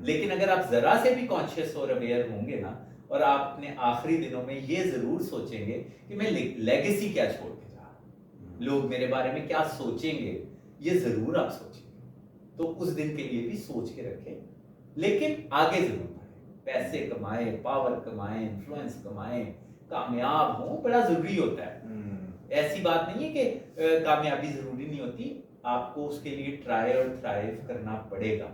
लेकिन अगर आप जरा से भी कॉन्शियस और अवेयर होंगे ना, और आप अपने आखिरी दिनों में ये जरूर सोचेंगे कि मैं लेगेसी क्या छोड़ के जा रहा हूं, लोग मेरे बारे में क्या सोचेंगे, ये जरूर आप सोचेंगे। तो उस दिन के लिए भी सोच के रखें, लेकिन आगे जरूर बढ़े, पैसे कमाए, पावर कमाए, इन्फ्लुएंस कमाए, कामयाब हो, बड़ा जरूरी होता है। ऐसी बात नहीं है कि कामयाबी जरूरी नहीं होती, आपको उसके लिए ट्राई और थ्राइव करना पड़ेगा।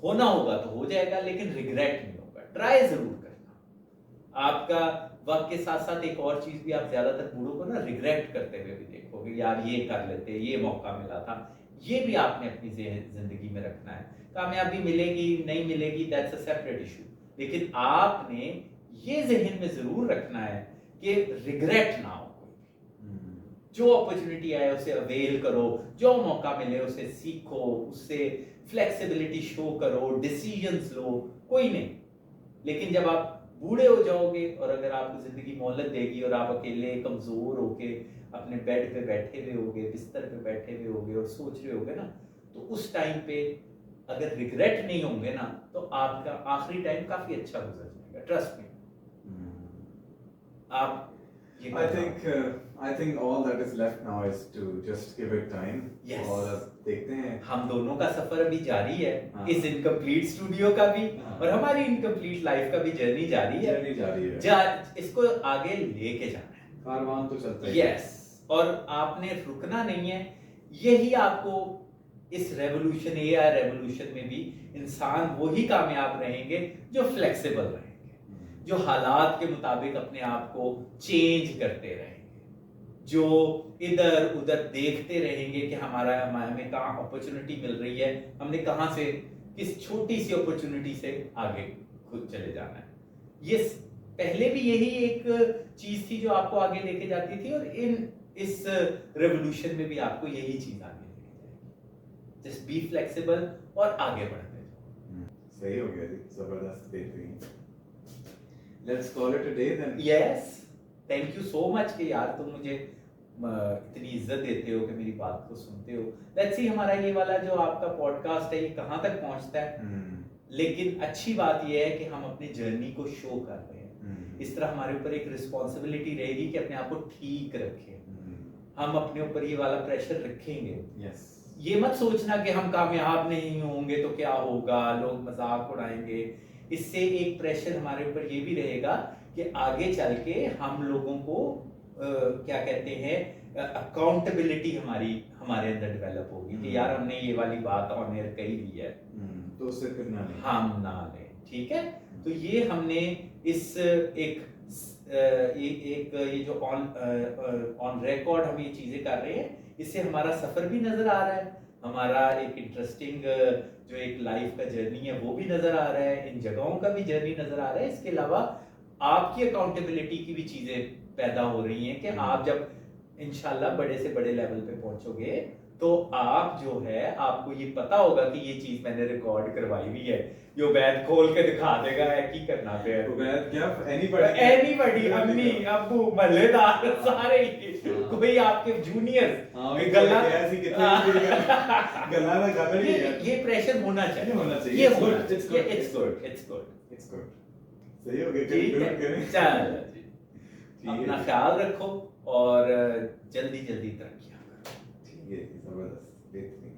होना होगा तो हो जाएगा, लेकिन रिग्रेट नहीं होगा। ट्राई जरूर करना। आपका वक्त के साथ साथ एक और चीज भी आप ज्यादातर बूढ़ों को ना रिग्रेट करते हुए भी देखोगे, यार ये कर लेते, ये मौका मिला था। ये भी आपने अपनी जिंदगी में रखना है। कामयाबी मिलेगी नहीं मिलेगी दैट्स अ सेपरेट इशू, लेकिन आपने ये जहन में जरूर रखना है कि रिग्रेट ना हो। जो अपॉर्चुनिटी आए उसे अवेल करो, जो मौका मिले उसे सीखो, उससे फ्लेक्सिबिलिटी शो करो, डिसीजंस लो, कोई नहीं। लेकिन जब आप बूढ़े हो जाओगे और अगर आपको जिंदगी मोहलत देगी और आप अकेले कमजोर होके अपने बेड पे बैठे हुए होगे, बिस्तर पे बैठे हुए होगे और सोच रहे होगे ना, तो उस टाइम पे अगर रिग्रेट नहीं होंगे ना, तो आपका आखिरी टाइम काफी अच्छा गुजर जाएगा, ट्रस्ट मी। आप I think all that is left now is to just give it time. Yes. और देखते हैं। हम दोनों का सफर अभी जारी है, हाँ। इस इनकम्प्लीट स्टूडियो का भी हाँ। और हमारी इनकम्प्लीट लाइफ का भी जर्नी जारी है। इसको आगे लेके जाना है, कारवान तो चलता है। यस, और आपने रुकना नहीं है। यही आपको इस रेवोल्यूशन, एआई रेवोल्यूशन में भी इंसान वही कामयाब रहेंगे जो फ्लेक्सिबल रहेंगे, जो हालात के मुताबिक अपने आप को चेंज करते रहेंगे, जो इधर उधर देखते रहेंगे कि हमें कहाँ अपॉर्चुनिटी मिल रही है, हमने कहाँ से किस छोटी सी अपॉर्चुनिटी से आगे खुद चले जाना है। ये पहले भी यही एक चीज थी जो आपको आगे लेके जाती थी, और इस रेवोल्यूशन में भी आपको यही चीज आगे लेके जाएगी। जस्ट बी फ्लेक्सिबल और आगे बढ़ते जाओ। सही हो गया जी, जबरदस्त, बेहतरीन। Let's call it a day then. Yes, thank you so much कि यार तुम मुझे इतनी इज्जत देते हो कि मेरी बात को सुनते हो। लेट्स सी हमारा ये वाला जो आपका पॉडकास्ट है ये कहाँ तक पहुँचता है। लेकिन अच्छी बात ये है कि हम अपनी जर्नी को शो कर रहे हैं। इस तरह हमारे ऊपर एक रिस्पॉन्सिबिलिटी रहेगी कि अपने आप को ठीक रखें। हम अपने ऊपर ये वाला प्रेशर रखेंगे। यस, ये मत सोचना कि हम कामयाब नहीं होंगे तो क्या होगा, लोग मजाक उड़ाएंगे। इससे एक प्रेशर हमारे ऊपर ये भी रहेगा कि आगे चल के हम लोगों को क्या कहते हैं, अकाउंटेबिलिटी हमारे अंदर डेवलप होगी कि यार हमने ये वाली बात ऑन एयर कही हुई है, तो उससे फिर ना लें, हम ना लें। ठीक है, तो ये हमने इस एक ये जो ऑन रिकॉर्ड हम ये चीजें कर रहे हैं, इससे हमारा सफर भी नजर आ रहा है, हमारा एक इंटरेस्टिंग जो एक लाइफ का जर्नी है वो भी नजर आ रहा है, इन जगहों का भी जर्नी नजर आ रहा है। इसके अलावा आपकी अकाउंटेबिलिटी की भी चीजें पैदा हो रही हैं कि आप जब इंशाल्लाह बड़े से बड़े लेवल पे पहुंचोगे तो आप जो है आपको ये पता होगा कि ये चीज मैंने रिकॉर्ड करवाई हुई है। जो बैग खोल के दिखा देगा है की करना पे है, बैग क्या एनीबॉडी अम्मी अब्बू महल्लेदार सारे ही, कोई आपके जूनियर गल्ला ऐसी कितनी गल्ला ना गाना नहीं है। ये प्रेशर होना चाहिए, ये होना चाहिए। It's good. सही हो गया, कंक्लूड करें। चलो जी, अपना ख्याल रखो और जल्दी तरक्की करो। ठीक है, जबरदस्त, बेहतरीन।